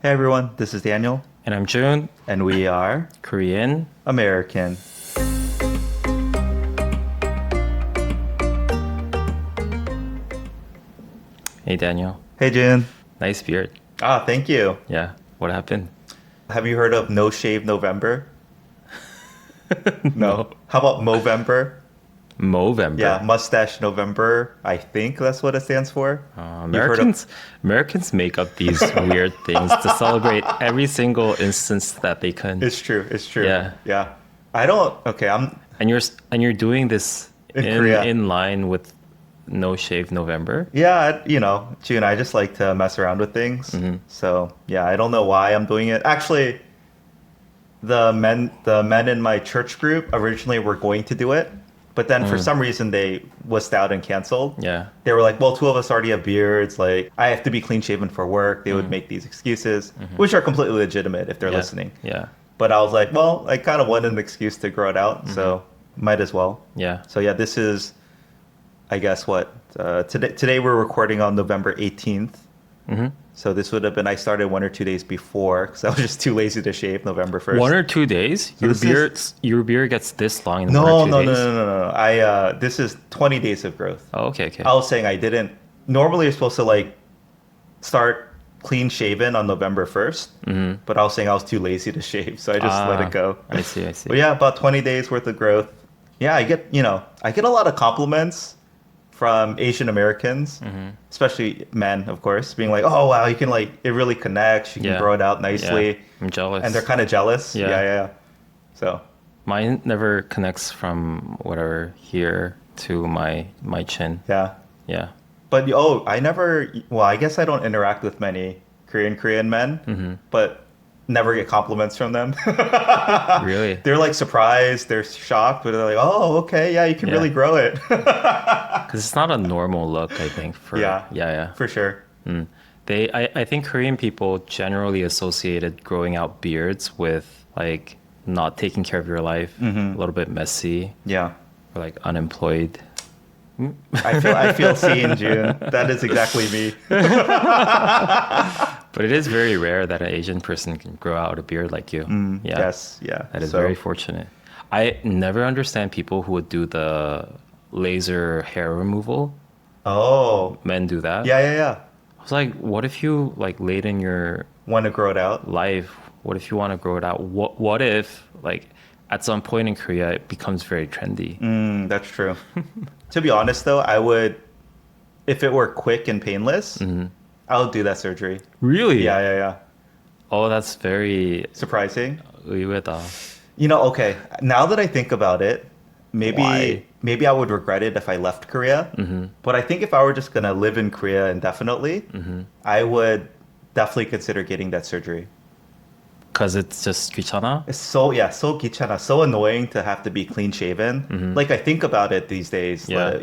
Hey everyone, this is Daniel, And I'm Jun, and we are Korean. American. Hey Daniel, Hey Jun. nice beard. Ah, thank you. Yeah, what happened? Have you heard of No Shave November? No. No. How about Movember? Yeah, Movember. Mustache November. I think that's what it stands for. You've heard of? Americans make up these weird things to celebrate every single instance that they can. It's true. It's true. Yeah. Yeah. I don't. Okay, I'm And you're doing this in in Korea. in line with No Shave November. Yeah, June, I just like to mess around with things. So yeah, I don't know why I'm doing it. Actually, the men in my church group originally were going to do it, but then for some reason they wussed out and canceled. Yeah. They were like, well, two of us already have beards. Like, I have to be clean shaven for work. They would make these excuses, which are completely legitimate if they're Yeah. listening. Yeah. But I was like, well, I kind of want an excuse to grow it out, so might as well. Yeah. So yeah, this is, I guess what today we're recording on November 18th. So this would have been I started 1 or 2 days before because I was just too lazy to shave November 1st. 1 or 2 days? Your beard gets this long in No, 1 or 2 no, no, days? no, no, no. This is 20 days of growth. Oh, okay, okay. I was saying I didn't. Normally you're supposed to like start clean shaven on November 1st, but I was saying I was too lazy to shave, so I just let it go. I see, I see. But yeah, about 20 days worth of growth. Yeah, I get a lot of compliments from Asian Americans, especially men, of course, being like, "Oh wow, you can like it really connects. You can Yeah. grow it out nicely," Yeah, I'm jealous. and they're kind of jealous. Yeah. Yeah. So Mine never connects from whatever here to my chin. yeah, Yeah. but I never. Well, I guess I don't interact with many Korean men, but never get compliments from them. Really? They're like surprised, they're shocked, but they're like, "Oh, okay, yeah, you can Yeah. really grow it." Because it's not a normal look, I think. Yeah. Yeah. For sure. I think Korean people generally associated growing out beards with like not taking care of your life, a little bit messy, Yeah. or like unemployed. I feel seen, June. That is exactly me. But it is very rare that an Asian person can grow out a beard like you. Yeah. Yes, yeah. That is So, very fortunate. I never understand people who would do the laser hair removal. Oh, Men do that. yeah. I was like, what if you like late in your Want to grow it out? life? What if you want to grow it out? What if like at some point in Korea it becomes very trendy? That's true. To be honest, though, I would, if it were quick and painless, I would do that surgery. Really? Yeah. Oh, that's very Surprising. 의외다. Okay. Now that I think about it, Why? maybe I would regret it if I left Korea. But I think if I were just gonna live in Korea indefinitely, I would definitely consider getting that surgery. Because it's just 귀찮아? It's so 귀찮아, so annoying to have to be clean shaven. Like I think about it these days. Yeah.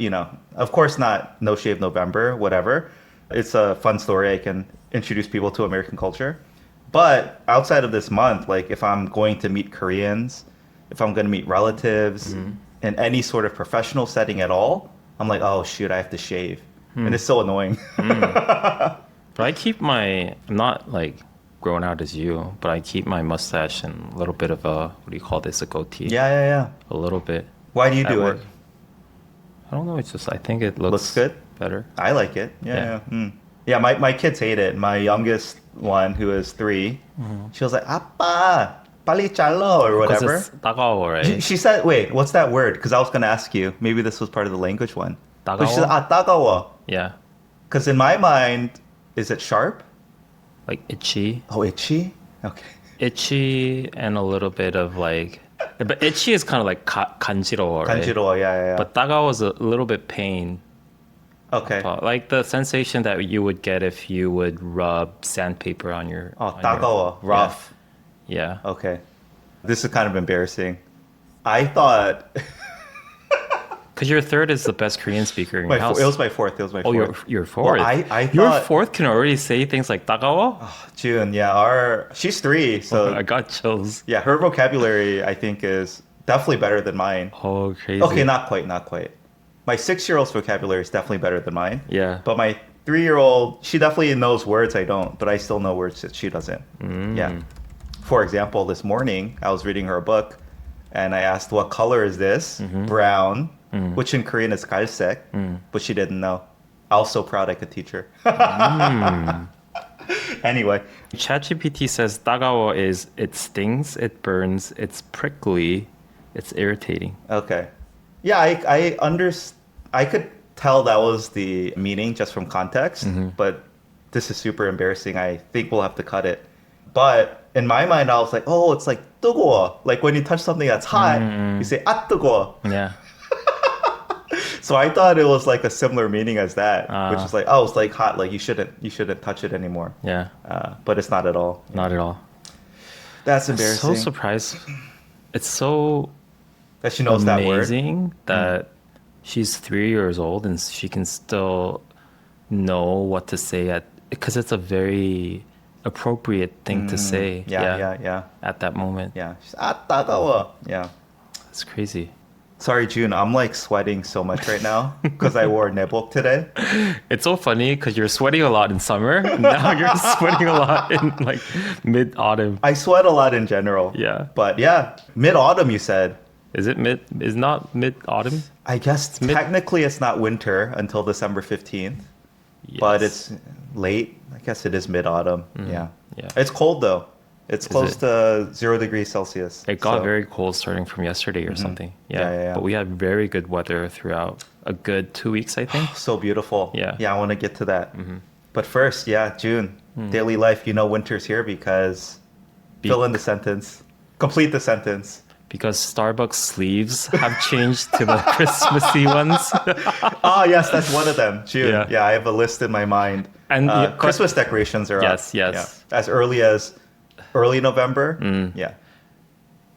Of course not No Shave November, whatever. It's a fun story. I can introduce people to American culture. But outside of this month, like if I'm going to meet Koreans, if I'm going to meet relatives in any sort of professional setting at all, I'm like, oh shoot, I have to shave. And it's so annoying. But I'm not like grown out as you, but I keep my mustache and a little bit of what do you call this, a goatee? Yeah. A little bit. Why do you at do work. it? I don't know. It's just, I think it Looks good? better. I like it. Yeah. Yeah, my kids hate it. My youngest one, who is 3, she was like, "Appa, 빨리 잘라," or Because whatever. it's 따가워, right? She said, wait, what's that word? Because I was going to ask you. Maybe this was part of the language one. But she said, 따가워? 따가워. Yeah. Because in my mind, is it sharp? Like itchy. Oh, itchy? Okay. Itchy and a little bit of like, but itchy is kind of like 간지러워, right? 간지러워, yeah. But 따가워 is a little bit pain. Okay. Like the sensation that you would get if you would rub sandpaper on your. Oh, on 따가워, rough. Yeah. Okay. This is kind of embarrassing. I thought... Because your third is the best Korean speaker in your house. It was my fourth. Oh, your fourth. Well, I thought... Your fourth can already say things like 따가워? June, yeah, she's 3, so I got chills. yeah, her vocabulary I think is definitely better than mine. Oh, crazy. Okay, not quite. My 6-year-old's vocabulary is definitely better than mine. Yeah. But my 3-year-old, she definitely knows words I don't, but I still know words that she doesn't. Yeah. For example, this morning I was reading her a book and I asked, what color is this? Brown, which in Korean is 갈색, but she didn't know. I was so proud I could teach her. Anyway. ChatGPT says 따가워 is it stings, it burns, it's prickly, it's irritating. Okay. Yeah, I could tell that was the meaning just from context, but this is super embarrassing. I think we'll have to cut it. But in my mind, I was like, oh, it's like 뜨거워. Like when you touch something that's hot, you say 아 뜨거워. Yeah. So I thought it was like a similar meaning as that, which is like, oh, it's like hot. Like you shouldn't touch it anymore. Yeah. But it's not at all. Not at all. That's I'm embarrassing. so surprised. It's so that she knows that word. amazing that she's 3 years old and she can still know what to say because it's a very appropriate thing to say. Yeah. At that moment. Yeah. She's, 아 따가워. Yeah. It's crazy. Sorry, Jun. I'm like sweating so much right now because I wore ne복 today. It's so funny because you're sweating a lot in summer. Now you're sweating a lot in like mid-autumn. I sweat a lot in general. Yeah. But yeah, mid-autumn you said. Is not mid-autumn? I guess technically it's not winter until December 15th. Yes. But it's late. I guess it is mid-autumn. Yeah. Yeah. It's cold though. It's close it? to 0 degrees Celsius. It got very cold starting from yesterday or something. Yeah. But we had very good weather throughout a good 2 weeks, I think. So beautiful. Yeah. Yeah, I want to get to that. But first, yeah, June. Daily life, you know winter's here because fill in the sentence. Complete the sentence. Because Starbucks sleeves have changed to the Christmassy ones. Ah, yes, that's one of them. June. Yeah. I have a list in my mind. And Christmas decorations are up. Yes. Yeah. As early as early November. Yeah.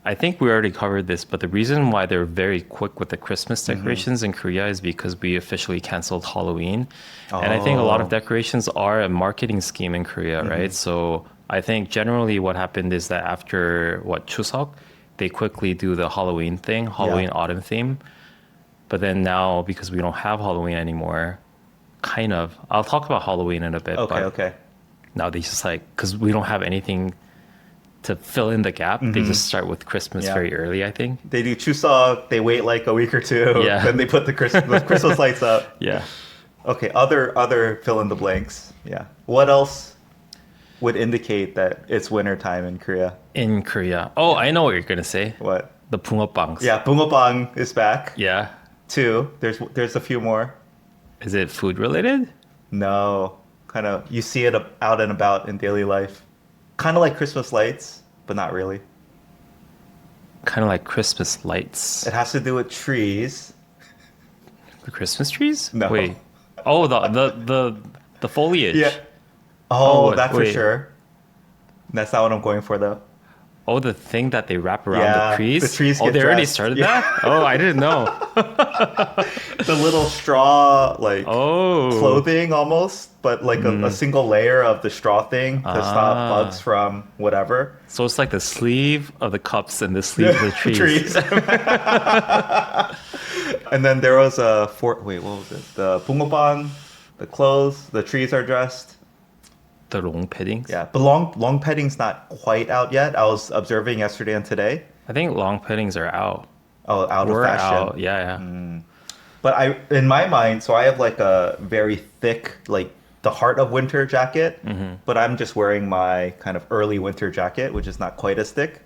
I think we already covered this, but the reason why they're very quick with the Christmas decorations in Korea is because we officially canceled Halloween. And I think a lot of decorations are a marketing scheme in Korea, right? So I think generally what happened is that after Chuseok, they quickly do the Halloween thing, Halloween autumn theme. But then now, because we don't have Halloween anymore, kind of, I'll talk about Halloween in a bit. Okay. Now they just like, because we don't have anything to fill in the gap, they just start with Christmas very early, I think. They do Chuseok, they wait like a week or two, then they put the Christmas lights up. Yeah. Okay, other fill in the blanks. Yeah. What else would indicate that it's winter time in Korea? In Korea. Oh, I know what you're going to say. What? The bungeopbangs. Yeah, bungeopbang is back. Yeah. 2. There's a few more. Is it food related? No. Kind of, you see it out and about in daily life. Kind of like Christmas lights, but not really. Kind of like Christmas lights. It has to do with trees. The Christmas trees? No. Wait. Oh, the foliage. Yeah. Oh, wait, that for sure. That's not what I'm going for though. Oh, the thing that they wrap around the trees? The trees Oh, get they already dressed. started that? Oh, I didn't know. The little straw, like, Oh. clothing almost, but like a single layer of the straw thing to stop bugs from whatever. So it's like the sleeve of the cups and the sleeve of the trees. And then there was what was it? The bungeopbang, the clothes, the trees are dressed. The long paddings? Yeah, but long padding's not quite out yet. I was observing yesterday and today. I think long paddings are out. Oh, out We're of fashion. out. Yeah. But in my mind, so I have like a very thick, like the heart of winter jacket, but I'm just wearing my kind of early winter jacket, which is not quite as thick.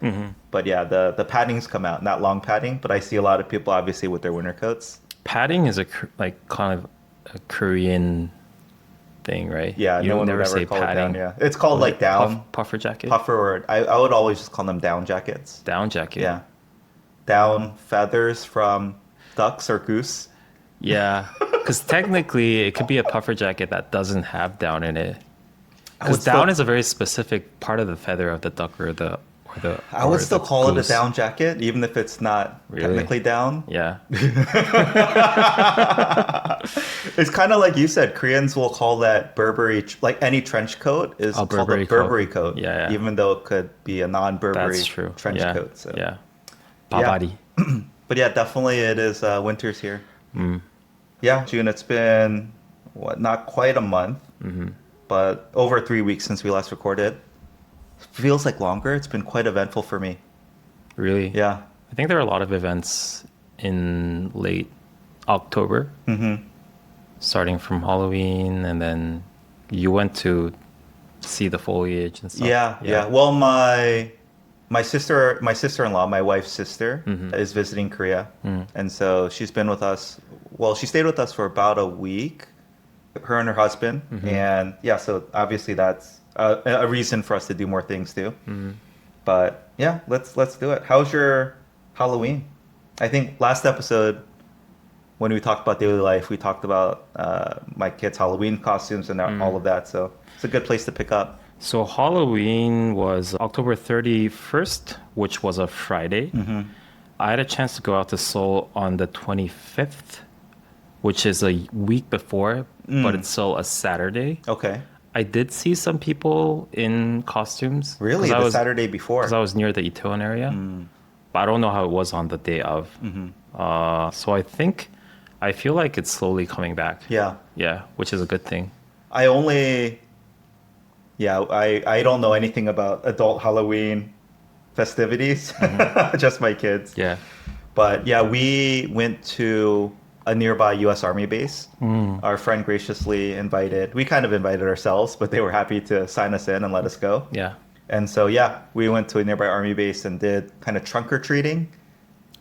But yeah, the paddings come out, not long padding, but I see a lot of people obviously with their winter coats. Padding is kind of a Korean thing, right? Yeah, you no don't one never would ever say call it padding. down. Yeah, it's called like down. Puffer jacket? Puffer, or I would always just call them down jackets. Down jacket. Yeah. Down feathers from ducks or goose. Yeah, because technically it could be a puffer jacket that doesn't have down in it. Because down is a very specific part of the feather of the duck or the I would still call goose. it a down jacket, even if it's not technically down. Yeah. It's kind of like you said, Koreans will call that Burberry, like any trench coat is called a Burberry coat. Yeah. Even though it could be a non-Burberry That's true. trench coat. So. Yeah. Babari. But yeah, definitely it is winter's here. Yeah, June, it's been not quite a month, but over 3 weeks since we last recorded. Feels like longer. It's been quite eventful for me. Really? Yeah. I think there are a lot of events in late October, starting from Halloween, and then you went to see the foliage and stuff. Yeah. Well, my sister-in-law, my wife's sister, is visiting Korea, and so she's been with us. Well, she stayed with us for about a week. Her and her husband, and yeah, so obviously that's a reason for us to do more things too. But yeah, let's do it. How's your Halloween? I think last episode when we talked about daily life, we talked about my kids' Halloween costumes and all of that. So it's a good place to pick up. So Halloween was October 31st, which was a Friday. I had a chance to go out to Seoul on the 25th, which is a week before, but it's still a Saturday. Okay. I did see some people in costumes. Really? The Saturday before? Because I was near the Itaewon area. But I don't know how it was on the day of. So I feel like it's slowly coming back. Yeah. Yeah, which is a good thing. I don't know anything about adult Halloween festivities, just my kids. Yeah. But yeah, we went to a nearby U.S. Army base. Our friend graciously we kind of invited ourselves, but they were happy to sign us in and let us go. Yeah. And so, yeah, we went to a nearby Army base and did kind of trunk or treating.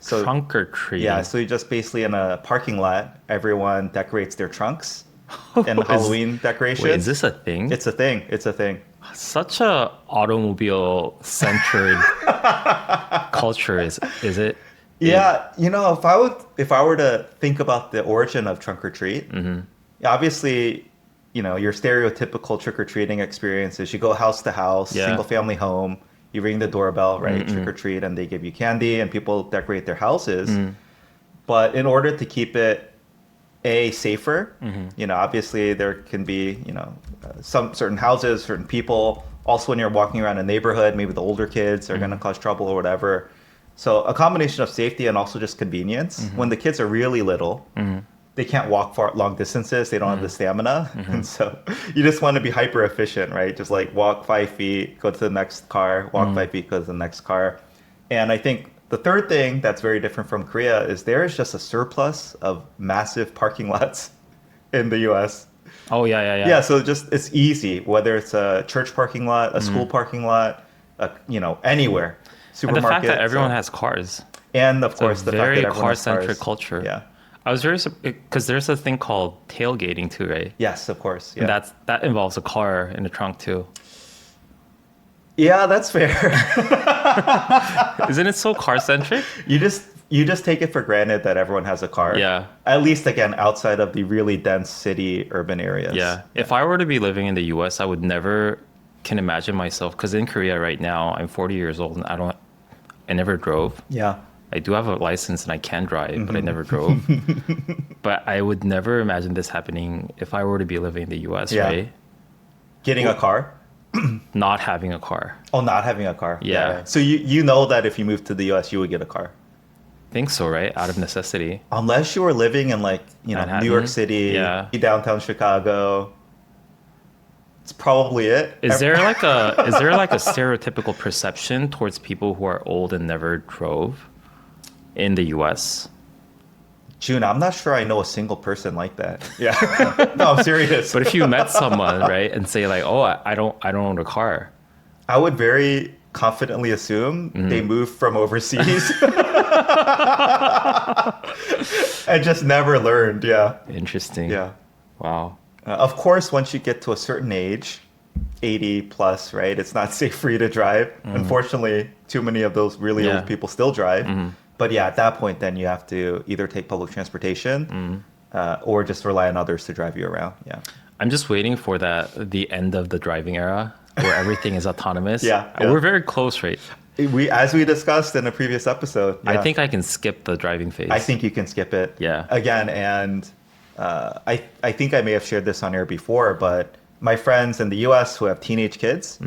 So, Trunk or treating? Yeah, so you just basically in a parking lot, everyone decorates their trunks and Halloween decorations. Wait, is this a thing? It's a thing. Such a automobile-centered culture, is it? Yeah, if I were to think about the origin of trunk or treat, obviously, your stereotypical trick or treating experience is you go house to house, single family home, you ring the doorbell, right, trick or treat, and they give you candy, and people decorate their houses. But in order to keep it safer, obviously there can be some certain houses, certain people. Also, when you're walking around a neighborhood, maybe the older kids are going to cause trouble or whatever. So a combination of safety and also just convenience. When the kids are really little, they can't walk long distances. They don't have the stamina. And so you just want to be hyper efficient, right? Just like walk 5 feet, go to the next car, walk 5 feet, go to the next car. And I think the third thing that's very different from Korea is there is just a surplus of massive parking lots in the US. Oh, yeah. Yeah, so it's easy, whether it's a church parking lot, a school parking lot, anywhere. Supermarket. And the fact that everyone has cars. And of course, it's the a fact very that everyone has car-centric cars. culture. Yeah. I was very because there's a thing called tailgating too, right? Yes, of course. Yeah. And that involves a car in the trunk too. Yeah, that's fair. Isn't it so car-centric? You just take it for granted that everyone has a car. Yeah. At least again outside of the really dense city urban areas. Yeah. If I were to be living in the US, I would never can imagine myself, because in Korea right now, I'm 40 years old and I never drove. Yeah. I do have a license and I can drive, but I never drove. But I would never imagine this happening if I were to be living in the US, right? Getting a car? Not having a car. Oh, not having a car. Yeah. So you know that if you moved to the US, you would get a car. I think so, right? Out of necessity. Unless you were living in Manhattan? New York City, downtown Chicago. It's probably it. Is there like a stereotypical perception towards people who are old and never drove in the US? Jun, I'm not sure I know a single person like that. Yeah. No, I'm serious. But if you met someone, right, and say like, "Oh, I don't own a car," I would very confidently assume they moved from overseas and just never learned. Yeah. Interesting. Yeah. Wow. Of course, once you get to a certain age, 80 plus, right, it's not safe for you to drive. Unfortunately, too many of those really old people still drive. But yeah, at that point, then you have to either take public transportation or just rely on others to drive you around. Yeah. I'm just waiting for the end of the driving era where everything is autonomous. Yeah. We're very close, right? As we discussed in a previous episode. I think I can skip the driving phase. I think you can skip it. Yeah. Again, and I think I may have shared this on air before, but my friends in the US who have teenage kids,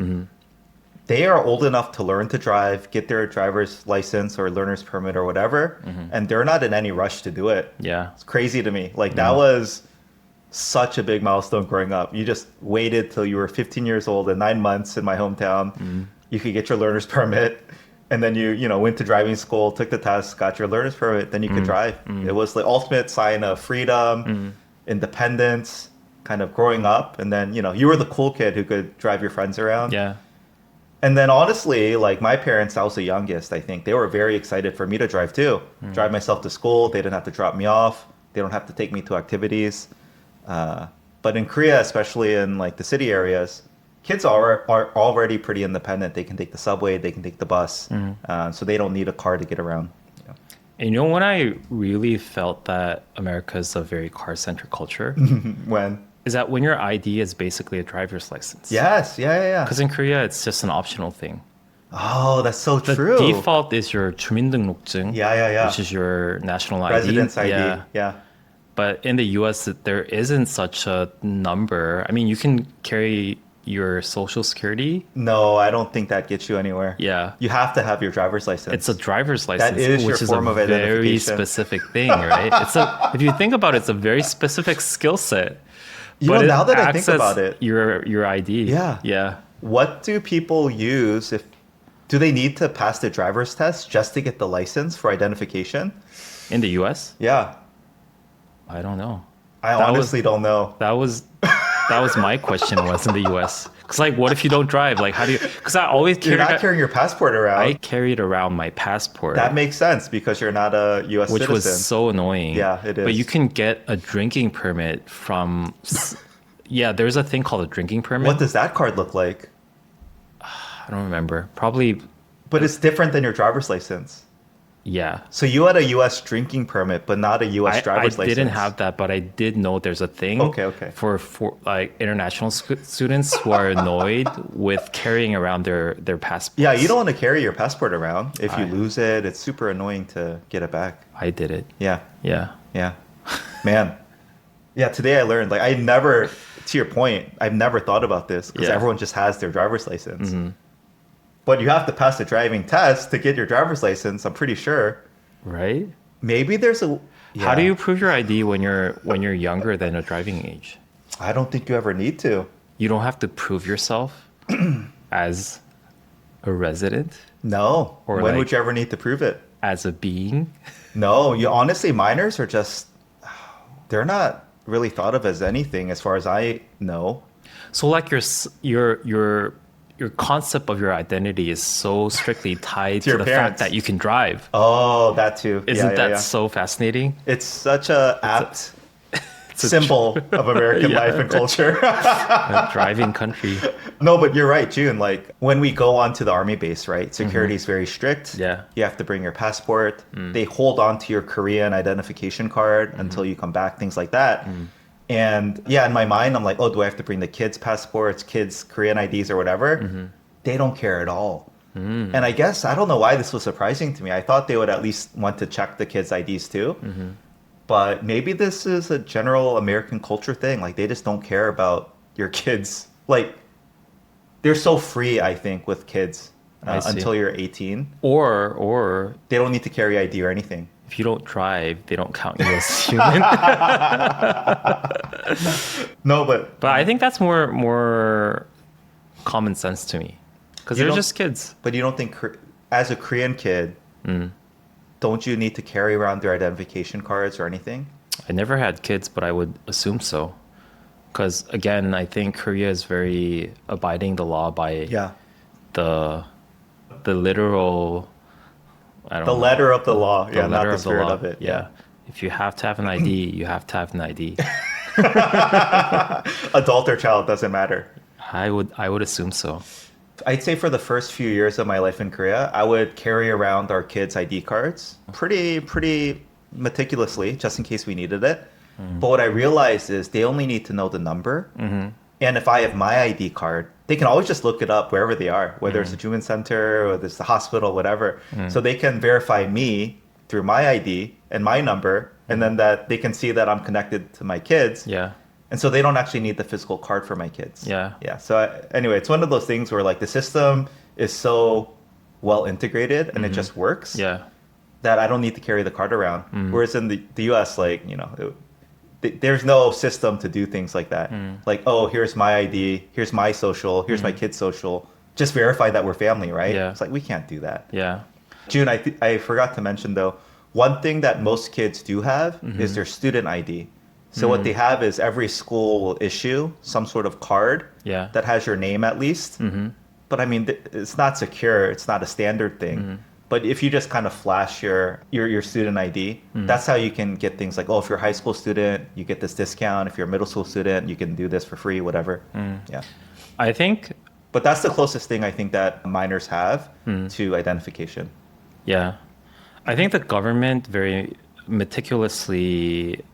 they are old enough to learn to drive, get their driver's license or learner's permit or whatever, and they're not in any rush to do it. Yeah. It's crazy to me. Like that was such a big milestone growing up. You just waited till you were 15 years old and 9 months in my hometown. You could get your learner's permit. And then you went to driving school, took the test, got your learner's permit, then you could drive. It was the ultimate sign of freedom, independence, kind of growing up. And then, you were the cool kid who could drive your friends around. Yeah. And then honestly, like my parents, I was the youngest, I think. They were very excited for me to drive too. Drive myself to school. They didn't have to drop me off. They don't have to take me to activities. But in Korea, especially in like the city areas, kids are already pretty independent. They can take the subway, they can take the bus, so they don't need a car to get around. Yeah. And when I really felt that America is a very car-centric culture, When? is that when your ID is basically a driver's license. Yes, yeah. Because in Korea, it's just an optional thing. Oh, that's so The true. default is your 주민등록증, Yeah. which is your national ID. Residence ID. Yeah. But in the US, there isn't such a number. I mean, you can carry your social security. No, I don't think that gets you anywhere. Yeah. You have to have your driver's license. It's a driver's license, is your which is form a of very identification. specific thing, right? If you think about it, it's a very specific skill set. now that I acts think as about it, your ID. Yeah. Yeah. what do people use do they need to pass the driver's test just to get the license for identification? In the US? Yeah. I don't know. I That honestly don't know. That was my question was in the US. Because like, what if you don't drive? Like, how do you? Because I always You're carried. not carrying your passport around. I carried around my passport. That makes sense because you're not a U.S. which citizen. was so annoying. Yeah, it But is. you can get a drinking permit from. Yeah, there's a thing called a drinking permit. What does that card look like? I don't remember. Probably. But it's different than your driver's license. Yeah. So you had a U.S. drinking permit, but not a U.S. I driver's license. didn't have that, but I did know there's a thing Okay. for like international students who are annoyed with carrying around their passports. Yeah, you don't want to carry your passport around. If you lose it, it's super annoying to get it back. I did it. Yeah, Yeah. man. Yeah, today I learned, like, to your point, I've never thought about this because Yeah. everyone just has their driver's license. But you have to pass the driving test to get your driver's license, I'm pretty sure. Right? Maybe there's a... How do yeah. you prove your ID when you're younger than a driving age? I don't think you ever need to. You don't have to prove yourself as a resident, No. Or when like- would you ever need to prove it? as a being. No, honestly, minors are just... They're not really thought of as anything as far as I know. So like your concept of your identity is so strictly tied to your the parents. fact that you can drive. Oh, that too. Isn't that yeah. so fascinating? It's such a apt symbol of American Yeah. life and culture. A driving country. No, but you're right, June. Like when we go onto the army base, right? Security is very strict. Yeah. You have to bring your passport. They hold on to your Korean identification card until you come back, things like that. And yeah, in my mind, I'm like, oh, do I have to bring the kids' passports, kids' Korean IDs or whatever? They don't care at all. And I guess, I don't know why this was surprising to me. I thought they would at least want to check the kids' IDs too. But maybe this is a general American culture thing. Like they just don't care about your kids. Like they're so free, I think, with kids I see. until you're 18. Or They don't need to carry ID or anything. if you don't drive, they don't count you as human. No, but But I think that's more common sense to me. Because You they're don't- just kids. you don't think as a Korean kid, don't you need to carry around their identification cards or anything? I never had kids, but I would assume so. Because again, I think Korea is very abiding the law by Yeah. the literal. I don't The know, letter of the law. the Yeah, not letter the of the spirit law. of it. Yeah. If you have to have an ID, you have to have an ID. Adult or child, doesn't matter. I would assume so. I'd say for the first few years of my life in Korea, I would carry around our kids' ID cards pretty meticulously, just in case we needed it. But what I realized is they only need to know the number. And if I have my ID card, they can always just look it up wherever they are, whether it's the Jumin Center or it's the hospital, whatever. So they can verify me through my ID and my number, and then that they can see that I'm connected to my kids. Yeah. And so they don't actually need the physical card for my kids. Yeah. Yeah. So anyway, it's one of those things where like the system is so well integrated and it just works Yeah. that I don't need to carry the card around. Whereas in the US, like, there's no system to do things like that. Like, oh, here's my ID, here's my social, here's my kid's social. Just verify that we're family, right? Yeah. It's like, we can't do that. Yeah. June, I forgot to mention though, one thing that most kids do have is their student ID. So what they have is every school will issue some sort of card Yeah. that has your name at least. But I mean, it's not secure. It's not a standard thing. But if you just kind of flash your student ID, that's how you can get things like, oh, if you're a high school student, you get this discount. If you're a middle school student, you can do this for free, whatever. Yeah. I think, But that's the closest thing I think that minors have to identification. yeah. I think the government very meticulously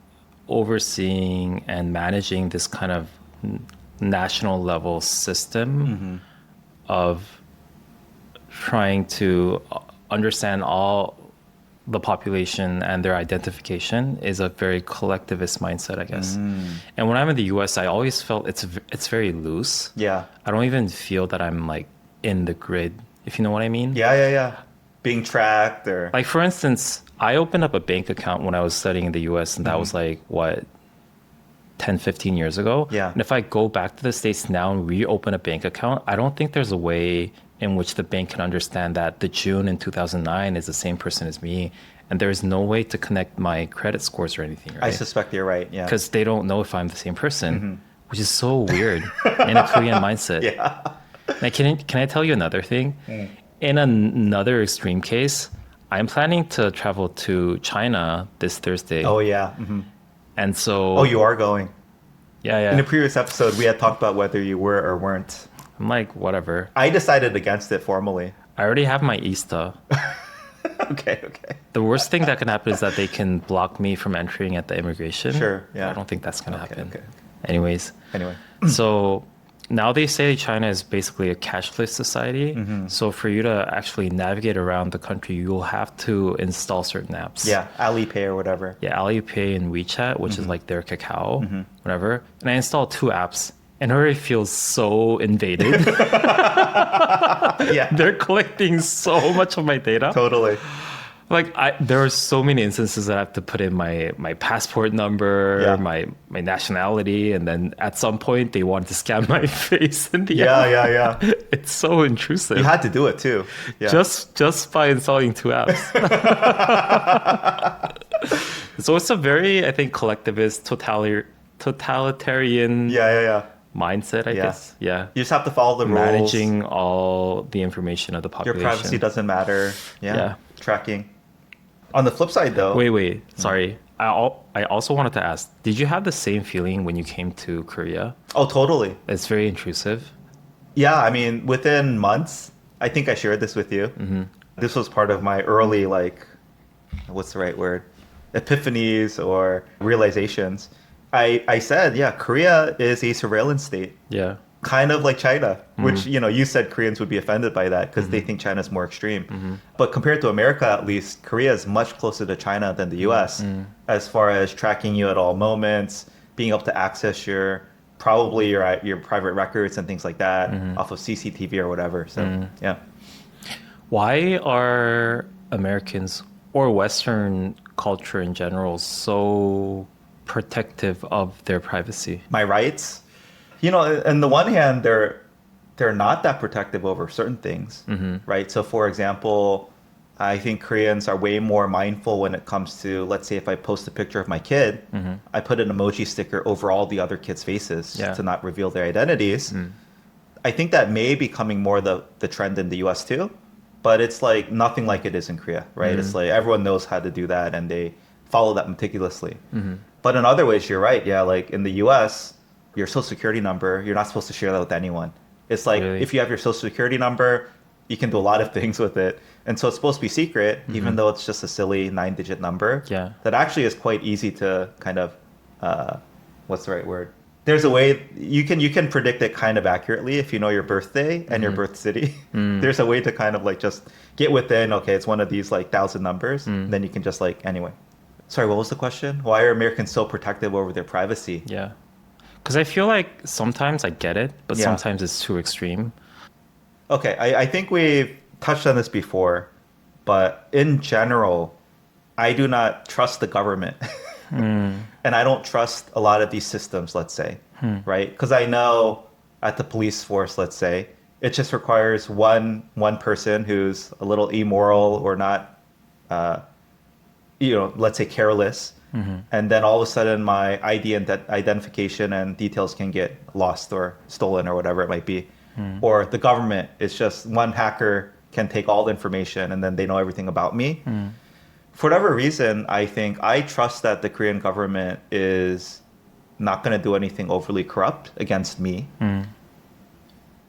overseeing and managing this kind of national level system of trying to understand all the population and their identification is a very collectivist mindset, I guess. And when I'm in the US, I always felt it's very loose. Yeah. I don't even feel that I'm like in the grid, if you know what I mean. Yeah. Being tracked or... Like for instance, I opened up a bank account when I was studying in the US, and that was like what, 10, 15 years ago. Yeah. And if I go back to the States now and reopen a bank account, I don't think there's a way in which the bank can understand that the June in 2009 is the same person as me. And there is no way to connect my credit scores or anything, right? I suspect you're right, yeah. Because they don't know if I'm the same person, which is so weird in a Korean mindset. Yeah. Now, can I tell you another thing? In another extreme case, I'm planning to travel to China this Thursday. Oh, yeah. And so... Oh, you are going. Yeah. In the previous episode, we had talked about whether you were or weren't. I'm like, whatever. I decided against it formally. I already have my Easter. Okay. The worst thing that can happen is that they can block me from entering at the immigration. Sure, yeah. I don't think that's going to happen. Okay. Anyways. Anyway. So now they say China is basically a cashless society. So for you to actually navigate around the country, you'll have to install certain apps. Yeah, Alipay or whatever. Yeah, Alipay and WeChat, which is like their Kakao, whatever. And I installed 2 apps. And it already feels so invaded. Yeah. They're collecting so much of my data. Totally. Like there are so many instances that I have to put in my passport number, Yeah. my nationality, and then at some point they wanted to scan my face in the Yeah, app. yeah. It's so intrusive. You had to do it too. Yeah. Just by installing 2 apps. So it's a very, I think, collectivist, totalitarian Yeah. mindset, I guess. Yeah. You just have to follow the rules. Managing all the information of the Your population. privacy doesn't matter. Yeah. Tracking. On the flip side, though. Wait. Sorry. I also wanted to ask, did you have the same feeling when you came to Korea? Oh, totally. It's very intrusive. Yeah, I mean, within months, I think I shared this with you. This was part of my early, like, what's the right word? Epiphanies or realizations. I said, yeah, Korea is a surveillance state. Yeah. Kind of like China, which, you said Koreans would be offended by that because they think China's more extreme. But compared to America, at least, Korea is much closer to China than the US as far as tracking you at all moments, being able to access your private records and things like that off of CCTV or whatever. So, yeah. Why are Americans or Western culture in general so protective of their privacy? My rights? On the one hand, they're not that protective over certain things, right? So, for example, I think Koreans are way more mindful when it comes to, let's say, if I post a picture of my kid, I put an emoji sticker over all the other kids' faces to not reveal their identities. I think that may be becoming more the trend in the US too, but it's like nothing like it is in Korea, right? It's like everyone knows how to do that and they follow that meticulously. But in other ways, you're right. Yeah, like in the US, your social security number, you're not supposed to share that with anyone. It's like Really? if you have your social security number, you can do a lot of things with it. And so it's supposed to be secret, even though it's just a silly 9-digit number. Yeah. That actually is quite easy to kind of, what's the right word? There's a way you can predict it kind of accurately if you know your birthday and your birth city. There's a way to kind of like just get within, okay, it's one of these like 1,000 numbers. Then you can just like, anyway. Sorry, what was the question? Why are Americans so protective over their privacy? Yeah. Because I feel like sometimes I get it, but Yeah. sometimes it's too extreme. Okay, I think we've touched on this before, but in general, I do not trust the government. And I don't trust a lot of these systems, let's say, right? Because I know at the police force, let's say, it just requires one person who's a little immoral or not, let's say careless. And then all of a sudden my ID and identification and details can get lost or stolen or whatever it might be. Or the government is just one hacker can take all the information and then they know everything about me. For whatever reason, I think I trust that the Korean government is not going to do anything overly corrupt against me.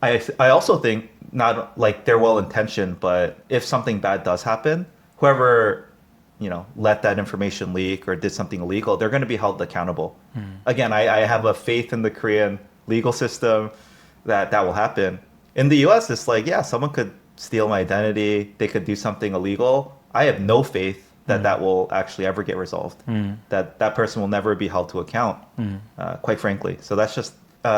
I also think not like they're well intentioned, but if something bad does happen, whoever let that information leak or did something illegal, they're going to be held accountable. Again, I have a faith in the Korean legal system that will happen. In the US, it's like, yeah, someone could steal my identity. They could do something illegal. I have no faith that will actually ever get resolved. That person will never be held to account, quite frankly. So that's just,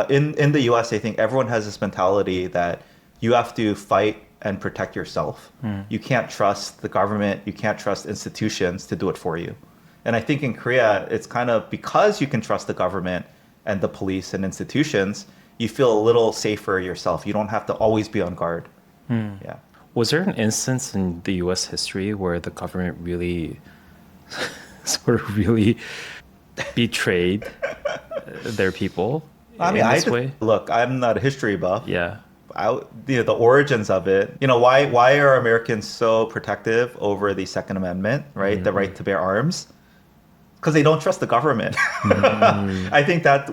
in the US, I think everyone has this mentality that you have to fight and protect yourself. You can't trust the government. You can't trust institutions to do it for you. And I think in Korea, it's kind of because you can trust the government and the police and institutions, you feel a little safer yourself. You don't have to always be on guard. Yeah. Was there an instance in the U.S. history where the government really, sort of really betrayed their people I mean, in this way? Look, I'm not a history buff. Yeah. The origins of it, why are Americans so protective over the Second Amendment, right? The right to bear arms? Because they don't trust the government. I think that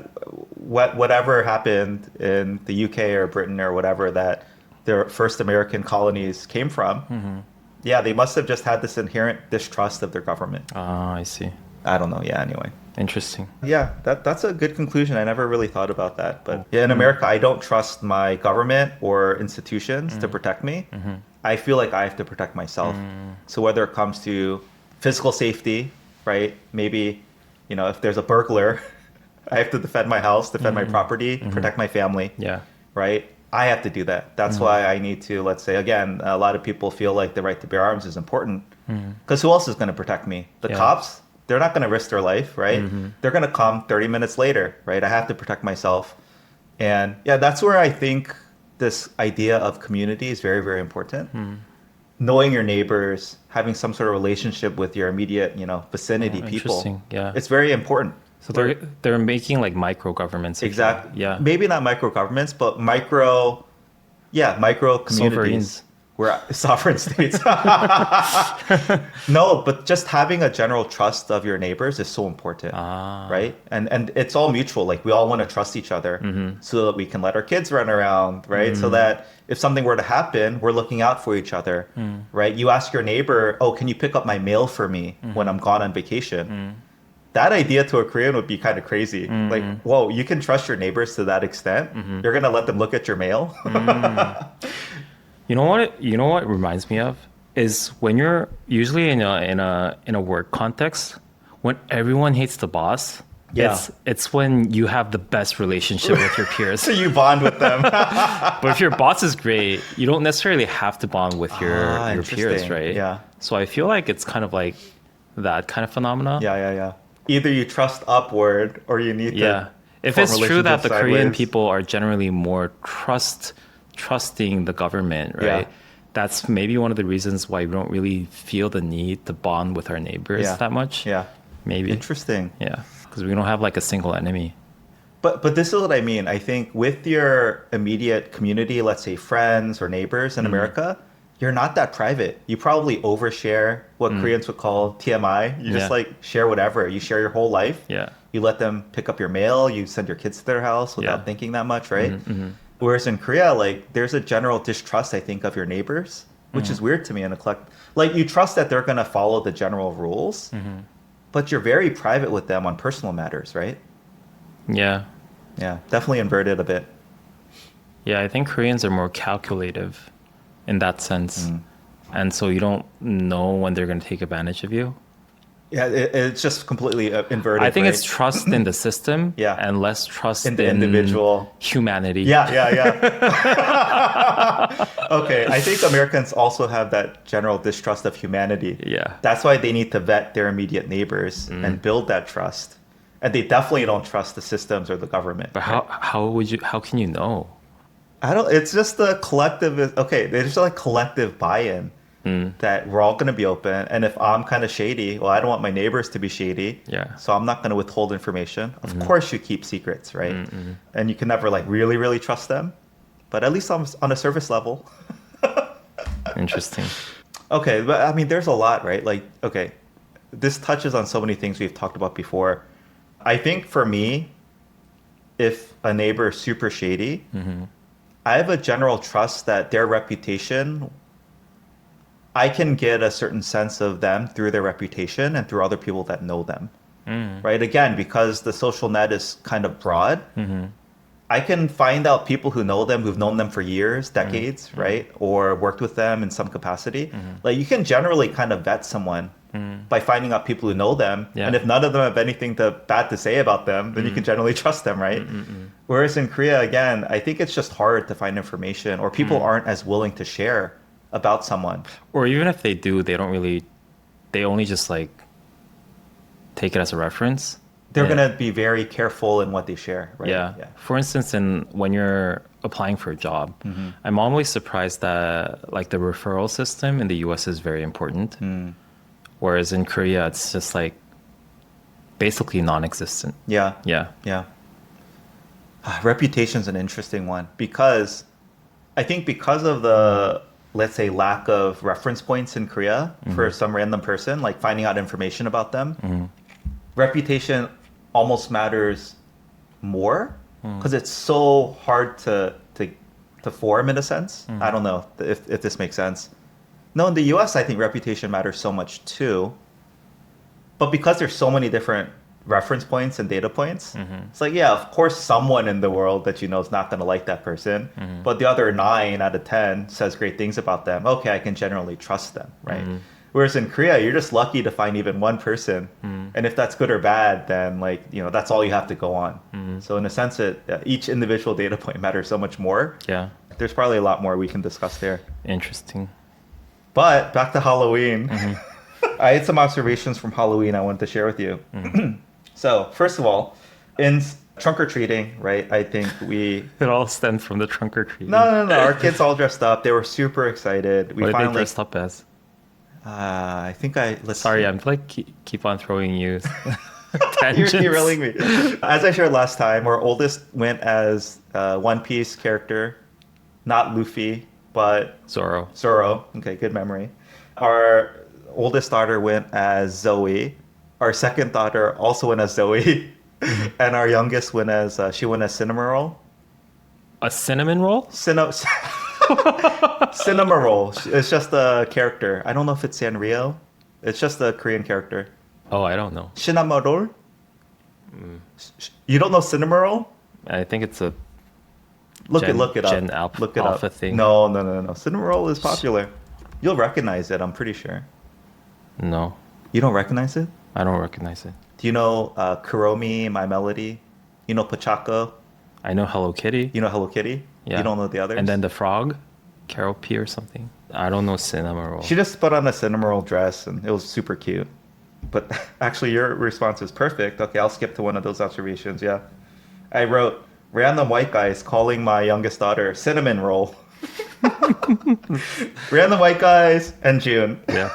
whatever happened in the UK or Britain or whatever that their first American colonies came from, yeah, they must have just had this inherent distrust of their government. Ah, I see. I don't know. Yeah, anyway. Interesting. Yeah, that's a good conclusion. I never really thought about that. But yeah, in America, I don't trust my government or institutions to protect me. I feel like I have to protect myself. So whether it comes to physical safety, right? Maybe, if there's a burglar, I have to defend my house, defend my property, protect my family. Yeah. Right? I have to do that. That's why I need to, let's say, again, a lot of people feel like the right to bear arms is important. Because who else is going to protect me? The cops? They're not going to risk their life, right? They're going to come 30 minutes later, right? I have to protect myself. And yeah, that's where I think this idea of community is very, very important. Knowing your neighbors, having some sort of relationship with your immediate, vicinity people. Interesting. Yeah. It's very important. So they're making like micro governments. Exactly. Yeah. Maybe not micro governments, but micro communities. Sovereigns. We're sovereign states. No, but just having a general trust of your neighbors is so important, right? And it's all mutual. Like we all want to trust each other so that we can let our kids run around, right? So that if something were to happen, we're looking out for each other, right? You ask your neighbor, oh, can you pick up my mail for me when I'm gone on vacation? That idea to a Korean would be kind of crazy. Like, whoa, you can trust your neighbors to that extent? You're going to let them look at your mail? You know what it reminds me of is when you're usually in a work context, when everyone hates the boss, it's when you have the best relationship with your peers. So you bond with them. But if your boss is great, you don't necessarily have to bond with your peers, right? Yeah. So I feel like it's kind of like that kind of phenomena. Yeah. Either you trust upward or you need to. If it's true that the Korean sideways. people are generally more trusting the government, right? Yeah. That's maybe one of the reasons why we don't really feel the need to bond with our neighbors that much. Yeah. Maybe. Interesting. Yeah. Because we don't have like a single enemy. But this is what I mean. I think with your immediate community, let's say friends or neighbors in America, you're not that private. You probably overshare what Koreans would call TMI. You just like share whatever. You share your whole life. Yeah. You let them pick up your mail. You send your kids to their house without thinking that much, right? Whereas in Korea, like there's a general distrust, I think, of your neighbors, which is weird to me. Like you trust that they're going to follow the general rules, but you're very private with them on personal matters, right? Yeah. Yeah, definitely inverted a bit. Yeah, I think Koreans are more calculative in that sense. And so you don't know when they're going to take advantage of you. Yeah, it's just completely inverted. I think right? it's trust in the system Yeah. and less trust In the individual. humanity. Yeah, yeah, yeah. Okay, I think Americans also have that general distrust of humanity. Yeah. That's why they need to vet their immediate neighbors and build that trust. And they definitely don't trust the systems or the government. But right? how can you know? It's just the collective, okay, there's like collective buy-in that we're all going to be open. And if I'm kind of shady, well, I don't want my neighbors to be shady. Yeah. So I'm not going to withhold information. Of course you keep secrets, right? And you can never like really, really trust them. But at least on a service level. Interesting. Okay, but I mean, there's a lot, right? Like, okay, this touches on so many things we've talked about before. I think for me, if a neighbor is super shady, I have a general trust that their reputation, I can get a certain sense of them through their reputation and through other people that know them. Right? Again, because the social net is kind of broad, I can find out people who know them, who've known them for years, decades, right? Or worked with them in some capacity. Like you can generally kind of vet someone by finding out people who know them. Yeah. And if none of them have anything bad to say about them, then you can generally trust them, right? Whereas in Korea, again, I think it's just hard to find information or people aren't as willing to share about someone. Or even if they do, they only just like take it as a reference. They're Yeah. going to be very careful in what they share, right? Yeah. For instance, when you're applying for a job, I'm always surprised that like the referral system in the US is very important. Whereas in Korea, it's just like basically non-existent. Yeah. Yeah. Yeah. Reputation's an interesting one because I think because of the, let's say, lack of reference points in Korea for some random person, like finding out information about them, reputation almost matters more because it's so hard to form in a sense. I don't know if this makes sense. No, in the US, I think reputation matters so much too. But because there's so many different reference points and data points, it's like, yeah, of course, someone in the world that you know is not going to like that person. But the other 9 out of 10 says great things about them. Okay, I can generally trust them, right? Whereas in Korea, you're just lucky to find even one person. And if that's good or bad, then like, you know, that's all you have to go on. So in a sense, each individual data point matters so much more. Yeah. There's probably a lot more we can discuss there. Interesting. But back to Halloween. I had some observations from Halloween I wanted to share with you. So first of all, in trunk or treating, right? I think It all stemmed from the trunk or treat. no. Our kids all dressed up. They were super excited. What did they dress up as? I think let's Sorry, see. I'm like keep on throwing you You're tangents. derailing me. As I shared last time, our oldest went as One Piece character, not Luffy, but Zoro. Zoro. Okay, good memory. Our oldest daughter went as Zoe. Our second daughter also went as Zoe. And our youngest went as Cinnamon Roll. A cinnamon roll? Cinema Roll. It's just a character. I don't know if it's Sanrio. It's just a Korean character. Oh, I don't know. Cinema Roll? You don't know Cinema Roll? I think it's a Look it up. Gen Look it Alpha up. thing. No. Cinema Roll is popular. You'll recognize it, I'm pretty sure. No, You don't recognize it? I don't recognize it. Do you know Kuromi, My Melody? You know Pachako? I know Hello Kitty. You know Hello Kitty? Yeah. You don't know the others? And then the frog, Carol P or something. I don't know Cinema Roll. She just put on a Cinema Roll dress and it was super cute. But actually, your response is perfect. Okay, I'll skip to one of those observations. Yeah. I wrote, random white guys calling my youngest daughter Cinnamon Roll. Random white guys and June. Yeah.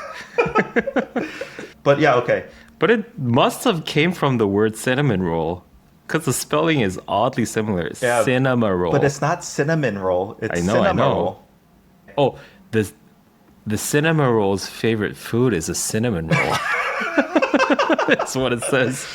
But yeah, okay. But it must have came from the word cinnamon roll because the spelling is oddly similar. Yeah, Cinema roll. But it's not cinnamon roll. It's I know. cinema roll. Oh, the cinema roll's favorite food is a cinnamon roll. That's what it says.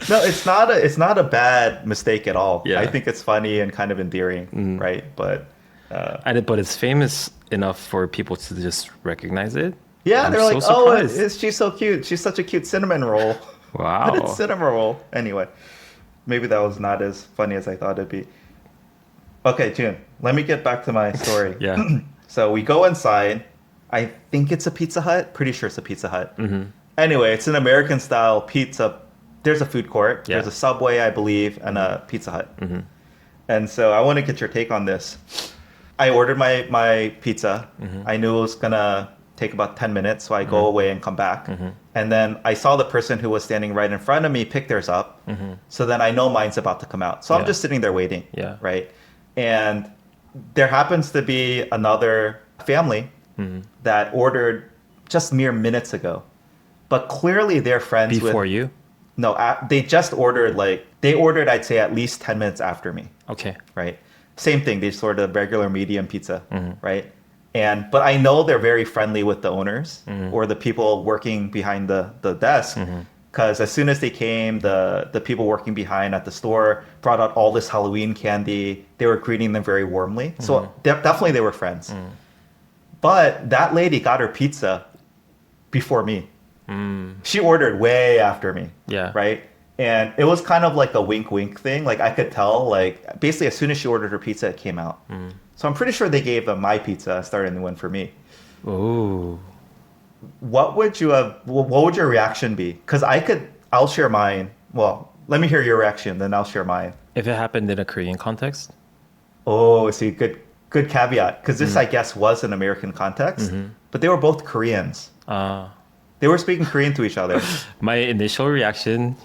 No, it's not a bad mistake at all. Yeah. I think it's funny and kind of endearing, right? But But it's famous enough for people to just recognize it. yeah, I'm they're so like, oh, surprised. she's so cute. She's such a cute cinnamon roll. Wow. But it's cinnamon roll. Anyway, maybe that was not as funny as I thought it'd be. Okay, June, let me get back to my story. Yeah. So we go inside. I think it's a Pizza Hut. Pretty sure it's a Pizza Hut. Anyway, it's an American style pizza. There's a food court. Yeah. There's a Subway, I believe, and a Pizza Hut. Mm-hmm. And so I want to get your take on this. I ordered my pizza. Mm-hmm. I knew it was gonna take about 10 minutes, so I go away and come back. Mm-hmm. And then I saw the person who was standing right in front of me pick theirs up. Mm-hmm. So then I know mine's about to come out. So I'm Yeah. just sitting there waiting. Yeah. Right. And there happens to be another family Mm-hmm. that ordered just mere minutes ago. But clearly they're friends Before with... you? No, they just ordered they ordered, I'd say, at least 10 minutes after me. Okay. Right. Same thing. They sort of regular medium pizza. Mm-hmm. Right. But I know they're very friendly with the owners Mm-hmm. or the people working behind the desk. Mm-hmm. Because as soon as they came, the people working behind at the store brought out all this Halloween candy. They were greeting them very warmly. So definitely they were friends. But that lady got her pizza before me. She ordered way after me. Yeah. Right? And it was kind of like a wink wink thing. Like I could tell, like basically as soon as she ordered her pizza, it came out. So I'm pretty sure they gave them my pizza and started a new one for me. Ooh. What would your reaction be? Because I'll share mine. Well, let me hear your reaction, then I'll share mine. If it happened in a Korean context? Oh, see, good caveat. Because this, I guess, was an American context, but they were both Koreans. They were speaking Korean to each other. My initial reaction,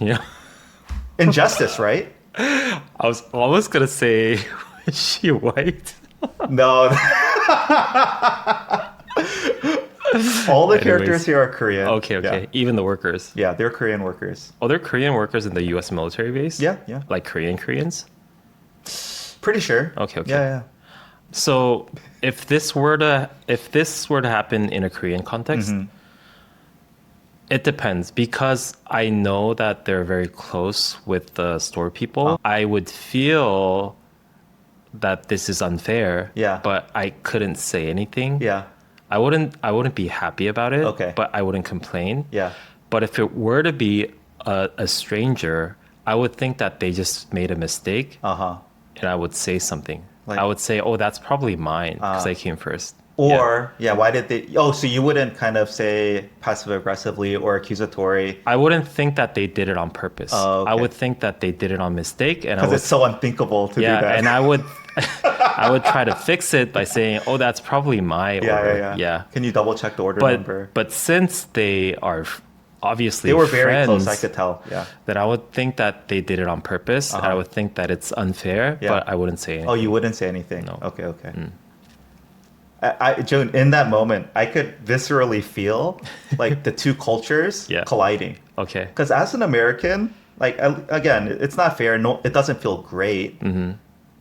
Injustice, right? I was almost gonna say, is she white? No. All the Anyways. characters here are Korean. Okay. Yeah. Even the workers. Yeah, they're Korean workers. Oh, they're Korean workers in the U.S. military base? Yeah. Like Koreans? Pretty sure. Okay. Yeah. So if this were to happen in a Korean context, it depends, because I know that they're very close with the store people. I would feel that this is unfair. Yeah. But I couldn't say anything. Yeah. I wouldn't be happy about it. Okay. But I wouldn't complain. Yeah. But if it were to be a stranger, I would think that they just made a mistake. And I would say something. I would say, "Oh, that's probably mine because I came first." Or, why did they... Oh, so you wouldn't kind of say passive-aggressively or accusatory... I wouldn't think that they did it on purpose. Oh, okay. I would think that they did it on mistake. Because it's so unthinkable to do that. And I would try to fix it by saying, "Oh, that's probably my order." Yeah. Can you double-check the order number? But since they are obviously They were friends, very close, I could tell. Yeah. that I would think that they did it on purpose. And I would think that it's unfair, but I wouldn't say anything. Oh, you wouldn't say anything? No. Okay. Jun, in that moment, I could viscerally feel like the two cultures colliding. Okay. Because as an American, like, again, it's not fair. No, it doesn't feel great.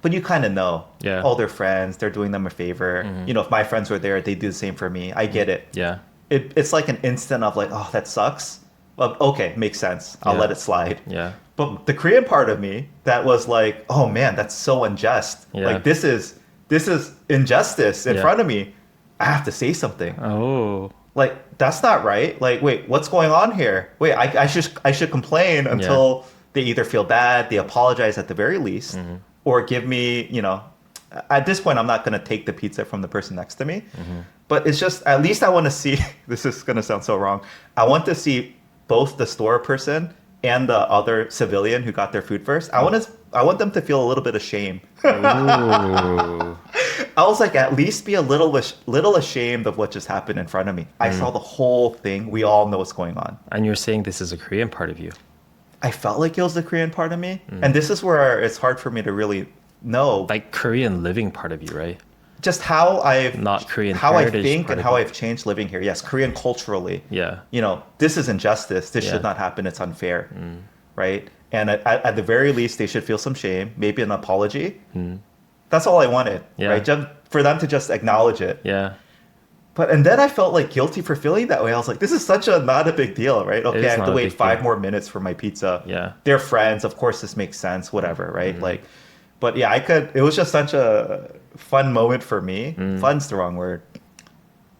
But you kind of know. Yeah. Oh, they're friends. They're doing them a favor. If my friends were there, they do the same for me. I get it. Yeah. It's like an instant of like, oh, that sucks. Well, okay, makes sense. I'll let it slide. Yeah. But the Korean part of me that was like, oh man, that's so unjust. Yeah. Like this is injustice in front of me. I have to say something. Oh. Like that's not right. Like wait, what's going on here? Wait, I should complain until they either feel bad, they apologize at the very least, or give me, at this point I'm not going to take the pizza from the person next to me. But it's just at least I want to see, this is going to sound so wrong. I want to see both the store person and the other civilian who got their food first. I want them to feel a little bit of shame. Ooh. I was like, at least be a little ashamed of what just happened in front of me. I saw the whole thing. We all know what's going on. And you're saying this is a Korean part of you. I felt like it was the Korean part of me. And this is where it's hard for me to really know. Like Korean living part of you, right? Just how Not Korean how I heritage think part and of how you. I've changed living here. Yes, Korean culturally. Yeah. This is injustice. This should not happen. It's unfair. Right? And at the very least, they should feel some shame, maybe an apology. That's all I wanted. Yeah. Right? Just for them to just acknowledge it. Yeah. And then I felt like guilty for feeling that way. I was like, this is not a big deal, right? Okay, I have to wait 5 more minutes for my pizza. Yeah. They're friends. Of course, this makes sense, whatever, right? But yeah, it was just such a fun moment for me. Fun's the wrong word.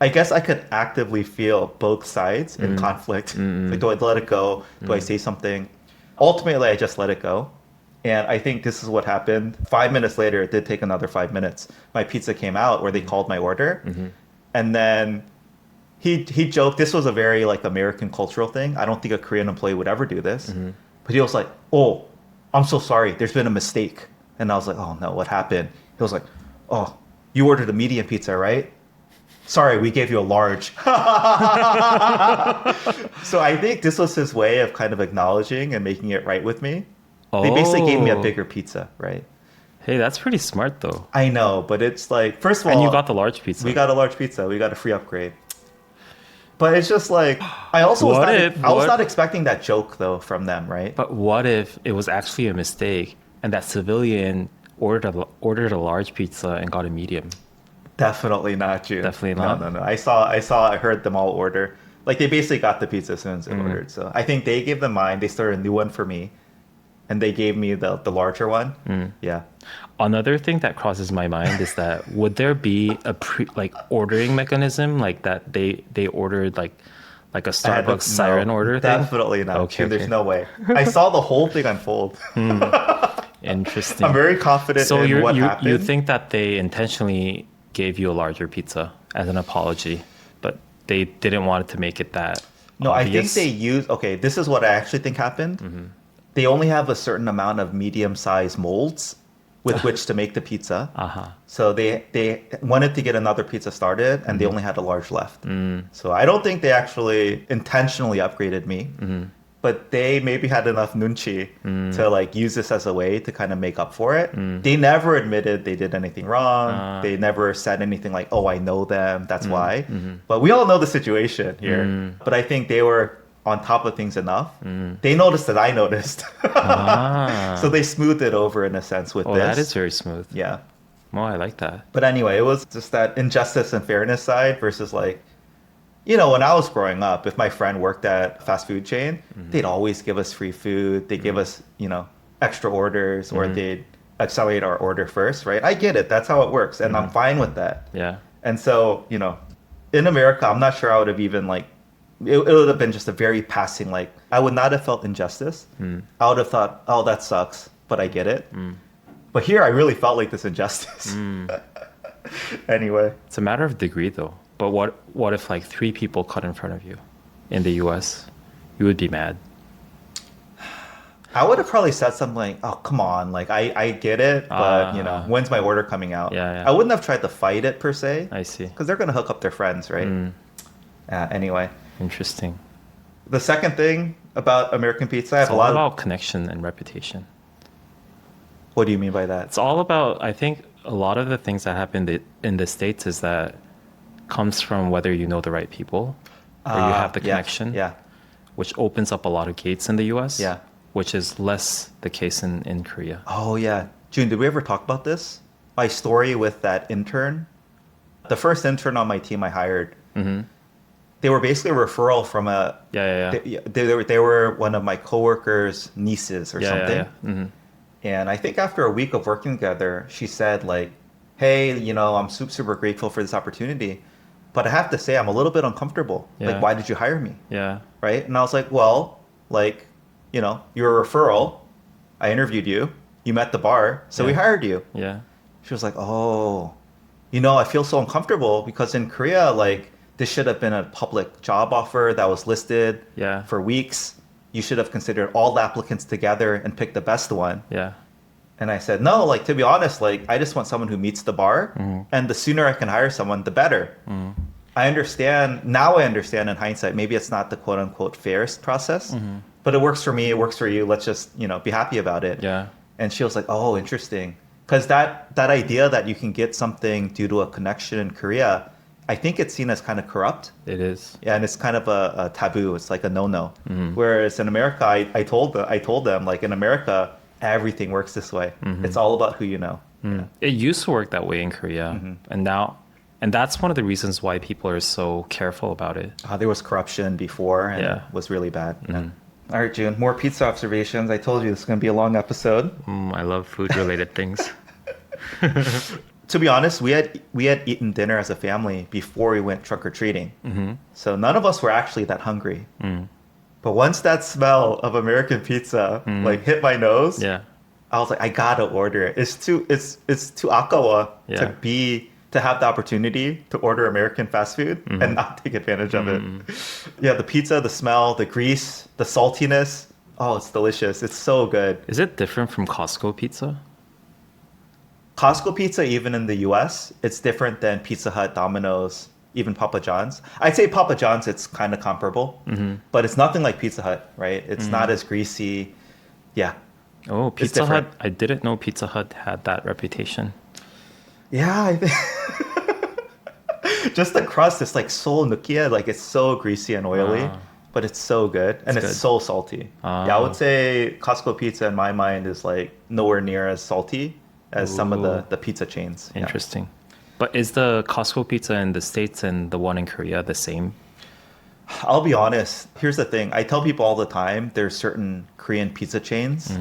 I guess I could actively feel both sides in conflict. Like, do I let it go? Do I say something? Ultimately, I just let it go. And I think this is what happened. 5 minutes later, it did take another 5 minutes. My pizza came out where they called my order. And then he joked this was a very like American cultural thing. I don't think a Korean employee would ever do this. But he was like, "Oh, I'm so sorry. There's been a mistake." And I was like, "Oh no, what happened?" He was like, "Oh, you ordered a medium pizza, right? Sorry, we gave you a large." So I think this was his way of kind of acknowledging and making it right with me. They basically gave me a Oh. bigger pizza, right? Hey, that's pretty smart though. I know, but it's like, first of all, And you got the large pizza. we got a large pizza. We got a free upgrade. But it's just like, I also was What not, if- I was what- not expecting that joke though from them, right? But what if it was actually a mistake and that civilian ordered a large pizza and got a medium? Definitely not, June. Definitely not? No. I heard them all order. Like they basically got the pizza as soon as they ordered. So I think they gave them mine. They started a new one for me. And they gave me the larger one. Yeah. Another thing that crosses my mind is that would there be a ordering mechanism like that they ordered like a I had Starbucks no, siren order thing? Definitely not. Okay, June, there's okay. no way. I saw the whole thing unfold. Interesting. I'm very confident So in what you happened. think that they intentionally gave you a larger pizza as an apology, but they didn't want it to make it that No, I think obvious? they used. Okay, this is what I actually think happened. They only have a certain amount of medium-sized molds with which to make the pizza. Uh-huh. So they wanted to get another pizza started, and they only had a large left. So I don't think they actually intentionally upgraded me, but they maybe had enough nunchi to like use this as a way to kind of make up for it. They never admitted they did anything wrong. They never said anything like, "Oh, I know them, that's why." But we all know the situation here. But I think they were on top of things enough. They noticed that I noticed. Ah. So they smoothed it over in a sense with Oh, this. that is very smooth. Yeah. Oh, I like that. But anyway, it was just that injustice and fairness side versus like, you know, when I was growing up, if my friend worked at a fast food chain, they'd always give us free food. They'd give us, you know, extra orders or they'd accelerate our order first, right? I get it. That's how it works. And I'm fine with that. Yeah. And so, you know, in America, I'm not sure I would have even like, it would have been just a very passing, like, I would not have felt injustice. I would have thought, oh, that sucks, but I get it. But here, I really felt like this injustice. Anyway. It's a matter of degree though. But what if like 3 people cut in front of you in the US? You would be mad. I would have probably said something like, oh, come on, like, I get it, but, you know, when's my order coming out? Yeah. I wouldn't have tried to fight it, per se, I see. because they're going to hook up their friends, right? Anyway, Interesting. the second thing about American pizza, I have It's a all lot of... about connection and reputation. What do you mean by that? It's all about, I think a lot of the things that happen in the States is that comes from whether you know the right people or you have the Yeah, connection, Yeah, which opens up a lot of gates in the US, Yeah. which is less the case in Korea. Oh, yeah. June, did we ever talk about this? My story with that intern. The first intern on my team I hired, they were basically a referral from a... Yeah. They were one of my coworkers' nieces or something. Yeah. And I think after a week of working together, she said like, hey, you know, I'm super grateful for this opportunity, but I have to say I'm a little bit uncomfortable. Yeah. Like, why did you hire me? Yeah. Right? And I was like, well, like, you know, you're a referral. I interviewed you. You met the bar. So we Yeah. hired you. Yeah. She was like, oh, you know, I feel so uncomfortable because in Korea, like, this should have been a public job offer that was listed Yeah. for weeks. You should have considered all the applicants together and picked the best one. Yeah. And I said, no, like, to be honest, like, I just want someone who meets the bar. And the sooner I can hire someone, the better. I understand in hindsight, maybe it's not the quote unquote fairest process, but it works for me. It works for you. Let's just, you know, be happy about it. Yeah. And she was like, oh, interesting. Because that idea that you can get something due to a connection in Korea, I think it's seen as kind of corrupt. It is. Yeah, and it's kind of a taboo. It's like a no-no. Whereas in America, I told them, like, in America, everything works this way. It's all about who you know. Yeah. It used to work that way in Korea, and that's one of the reasons why people are so careful about it. There was corruption before, and Yeah. it was really bad. Yeah. All right, June, more pizza observations. I told you this is going to be a long episode. I love food-related things. To be honest, we had eaten dinner as a family before we went trick-or-treating. So none of us were actually that hungry. But once that smell of American pizza like hit my nose, Yeah. I was like, I gotta order it. It's too akawa Yeah. to be to have the opportunity to order American fast food and not take advantage of it. Yeah, the pizza, the smell, the grease, the saltiness. Oh, it's delicious. It's so good. Is it different from Costco pizza? Costco pizza, even in the US, it's different than Pizza Hut, Domino's, even Papa John's. I'd say Papa John's, it's kind of comparable, but it's nothing like Pizza Hut, right? It's not as greasy. Yeah. Oh, It's Pizza Hut. different. I didn't know Pizza Hut had that reputation. Yeah, I think just the crust is like so nukia, like it's so greasy and oily, but it's so good and it's good. so salty. Yeah, I would say Costco pizza in my mind is like nowhere near as salty as some of Ooh. the pizza chains. Yeah. Interesting. But is the Costco pizza in the States and the one in Korea the same? I'll be honest. Here's the thing. I tell people all the time there's certain Korean pizza chains.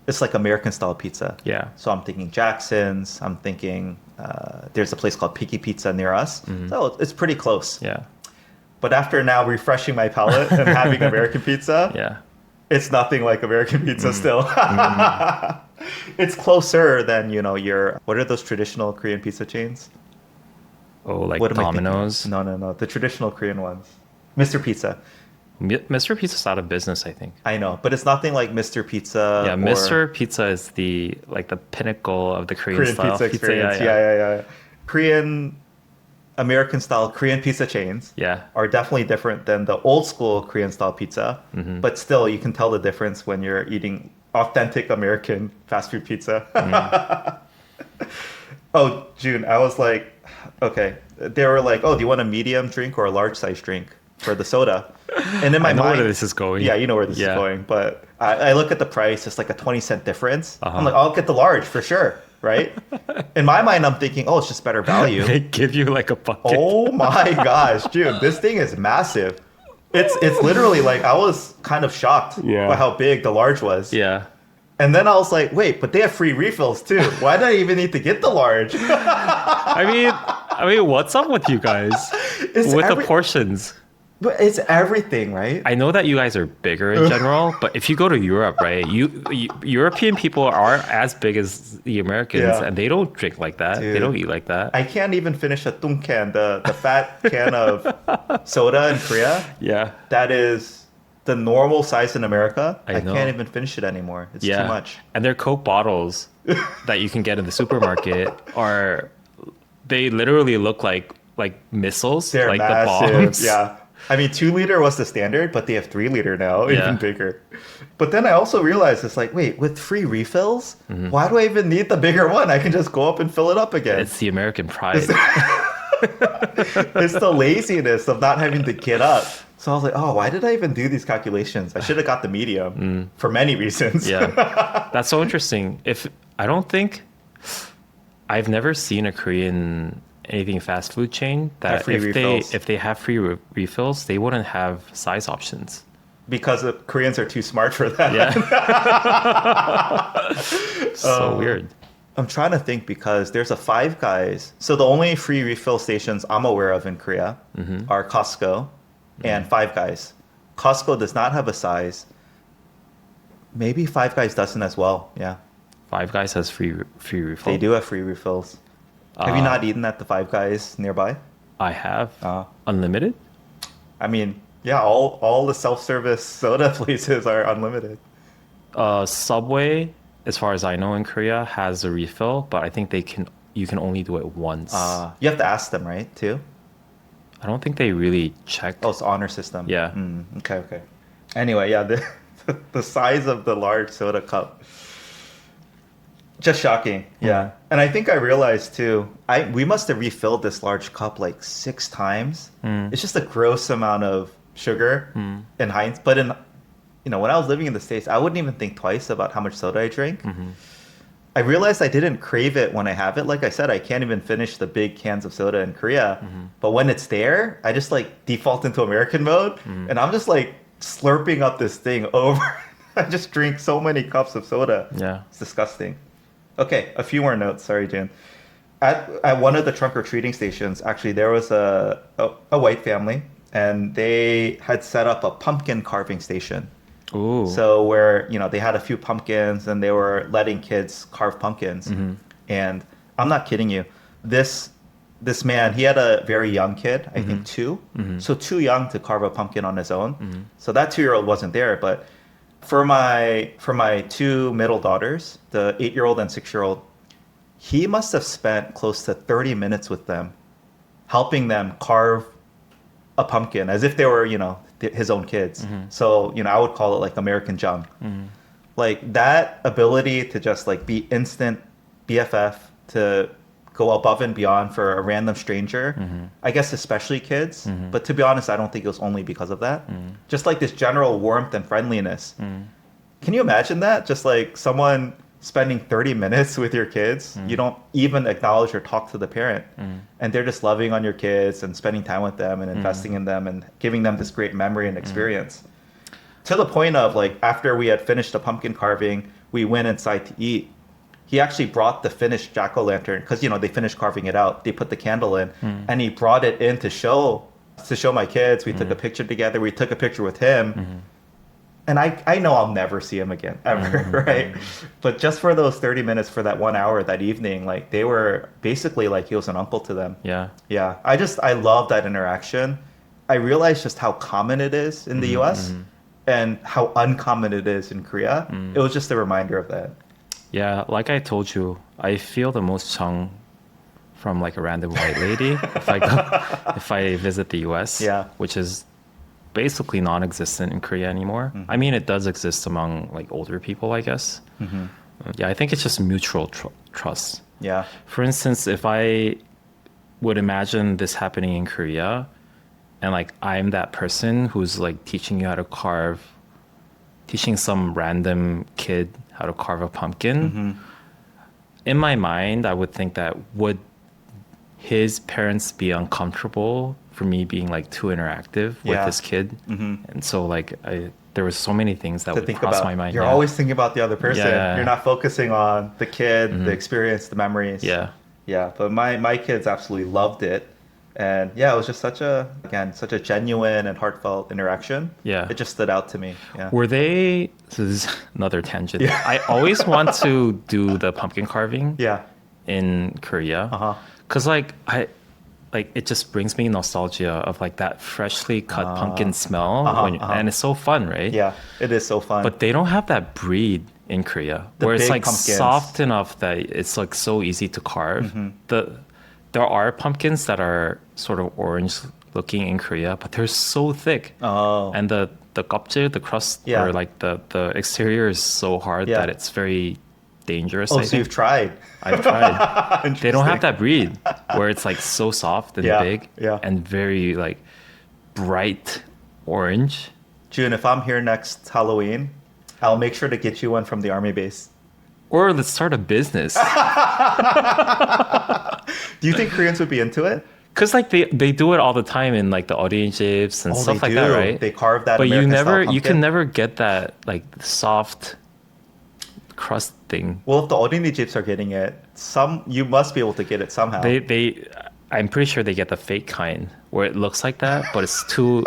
It's like American style pizza. Yeah. So I'm thinking Jackson's. I'm thinking there's a place called Picky Pizza near us. So it's pretty close. Yeah. But after now refreshing my palate and having American pizza, Yeah. it's nothing like American pizza still. It's closer than, your, what are those traditional Korean pizza chains? Oh, like What am I thinking? Domino's. No. The traditional Korean ones. Mr. Pizza. Mr. Pizza's out of business, I think. I know, but it's nothing like Mr. Pizza. Yeah, or Mr. Pizza is the pinnacle of the Korean, Korean style pizza experience. Yeah. Korean, American style Korean pizza chains Yeah. are definitely different than the old school Korean style pizza. But still, you can tell the difference when you're eating authentic American fast food pizza. Oh, June, I was like, okay. They were like, oh, do you want a medium drink or a large size drink for the soda? And in my I know mind, where this is going. yeah, you know where this is Yeah. going. But I look at the price, it's like a 20-cent difference. Uh-huh. I'm like, I'll get the large for sure, right? In my mind, I'm thinking, oh, it's just better value. They give you like a bucket. Oh my gosh, dude, this thing is massive. It's literally like I was kind of shocked Yeah. by how big the large was. Yeah. And then I was like, wait, but they have free refills too. Why did I even need to get the large? I mean, what's up with you guys It's with every- the portions? But it's everything, right? I know that you guys are bigger in general, but if you go to Europe, right, European people are as big as the Americans, Yeah. and they don't drink like that. They Dude. don't eat like that. I can't even finish a tung-can, the fat can of soda in Korea. Yeah. That is the normal size in America. I know. Can't even finish it anymore. It's Yeah. too much. And their Coke bottles that you can get in the supermarket they literally look like missiles, They're like massive. the bombs. Yeah. I mean, 2 liter was the standard, but they have 3 liter now, Yeah. even bigger. But then I also realized it's like, wait, with free refills, why do I even need the bigger one? I can just go up and fill it up again. It's the American pride. It's the laziness of not having to get up. So I was like, oh, why did I even do these calculations? I should have got the medium for many reasons. Yeah. That's so interesting. I've never seen a Korean anything fast food chain that Have free refills. if they have free refills, they wouldn't have size options. Because the Koreans are too smart for that. Yeah. So weird. I'm trying to think because there's a Five Guys. So the only free refill stations I'm aware of in Korea are Costco and Five Guys. Costco does not have a size. Maybe Five Guys doesn't as well. Yeah, Five Guys has free refill. they do have free refills. Have you not eaten at the Five Guys nearby? I have Uh, unlimited. I mean, yeah, all the self-service soda places are unlimited. Subway, as far as I know in Korea, has a refill, but I think you can only do it once. You have to ask them, right? Too. I don't think they really check. Oh, it's honor system. Yeah. Okay. Anyway, yeah, the size of the large soda cup. Just shocking. Yeah. And I think I realized too, we must have refilled this large cup like 6 times. It's just a gross amount of sugar in Heinz. But when I was living in the States, I wouldn't even think twice about how much soda I drink. I realized I didn't crave it when I have it. Like I said, I can't even finish the big cans of soda in Korea. But when it's there, I just like default into American mode. And I'm just like slurping up this thing over. I just drink so many cups of soda. Yeah. It's disgusting. Okay, a few more notes. Sorry, Jun. At one of the trunk or treating stations, actually, there was a white family, and they had set up a pumpkin carving station. Ooh. So where they had a few pumpkins, and they were letting kids carve pumpkins. And I'm not kidding you. This this man, he had a very young kid, I think 2. So too young to carve a pumpkin on his own. So that 2-year-old wasn't there. But for my 2 middle daughters, the 8-year-old and 6-year-old, he must have spent close to 30 minutes with them, helping them carve a pumpkin as if they were, his own kids. So, I would call it like American Jeong. Like that ability to just like be instant BFF, to go above and beyond for a random stranger, I guess especially kids. But to be honest, I don't think it was only because of that. Just like this general warmth and friendliness. Can you imagine that? Just like someone spending 30 minutes with your kids, you don't even acknowledge or talk to the parent. And they're just loving on your kids and spending time with them and investing in them and giving them this great memory and experience. To the point of like, after we had finished the pumpkin carving, we went inside to eat. He actually brought the finished jack-o'-lantern because, they finished carving it out. They put the candle in and he brought it in to show my kids. We took a picture together. We took a picture with him. And I know I'll never see him again, ever, right? But just for those 30 minutes, for that 1 hour that evening, like they were basically like he was an uncle to them. Yeah. Yeah. I love that interaction. I realized just how common it is in the US and how uncommon it is in Korea. It was just a reminder of that. Yeah, like I told you, I feel the most Jeong from like a random white lady if I visit the US, which is basically non-existent in Korea anymore. I mean, it does exist among like older people, I guess. Yeah, I think it's just mutual trust. Yeah. For instance, if I would imagine this happening in Korea, and like I'm that person who's like teaching you how to carve, teaching some random kid how to carve a pumpkin. In my mind, I would think that would his parents be uncomfortable for me being like too interactive with this kid? And so like there was so many things that would cross my mind. You're always thinking about the other person. Yeah. You're not focusing on the kid, the experience, the memories. Yeah. Yeah. But my kids absolutely loved it. And yeah, it was just such a genuine and heartfelt interaction. Yeah. It just stood out to me. Yeah. Were they, so this is another tangent. Yeah. I always want to do the pumpkin carving in Korea. Cause it just brings me nostalgia of like that freshly cut pumpkin smell. And it's so fun, right? Yeah, it is so fun. But they don't have that breed in Korea where it's like pumpkins. soft enough that it's like so easy to carve. There are pumpkins that are sort of orange looking in Korea, but they're so thick. And the 껍질, the crust, or like the exterior is so hard that it's very dangerous. Oh, so you've tried? I've tried. They don't have that breed where it's like so soft and big and very like bright orange. Jun, if I'm here next Halloween, I'll make sure to get you one from the army base. Or let's start a business. Do you think Koreans would be into it? Because like they do it all the time in like the audiences and stuff like that, right? They carve that. But American you can never get that like soft crust thing. Well, if the 어린이집s are getting it, you must be able to get it somehow. I'm pretty sure they get the fake kind where it looks like that, but it's too.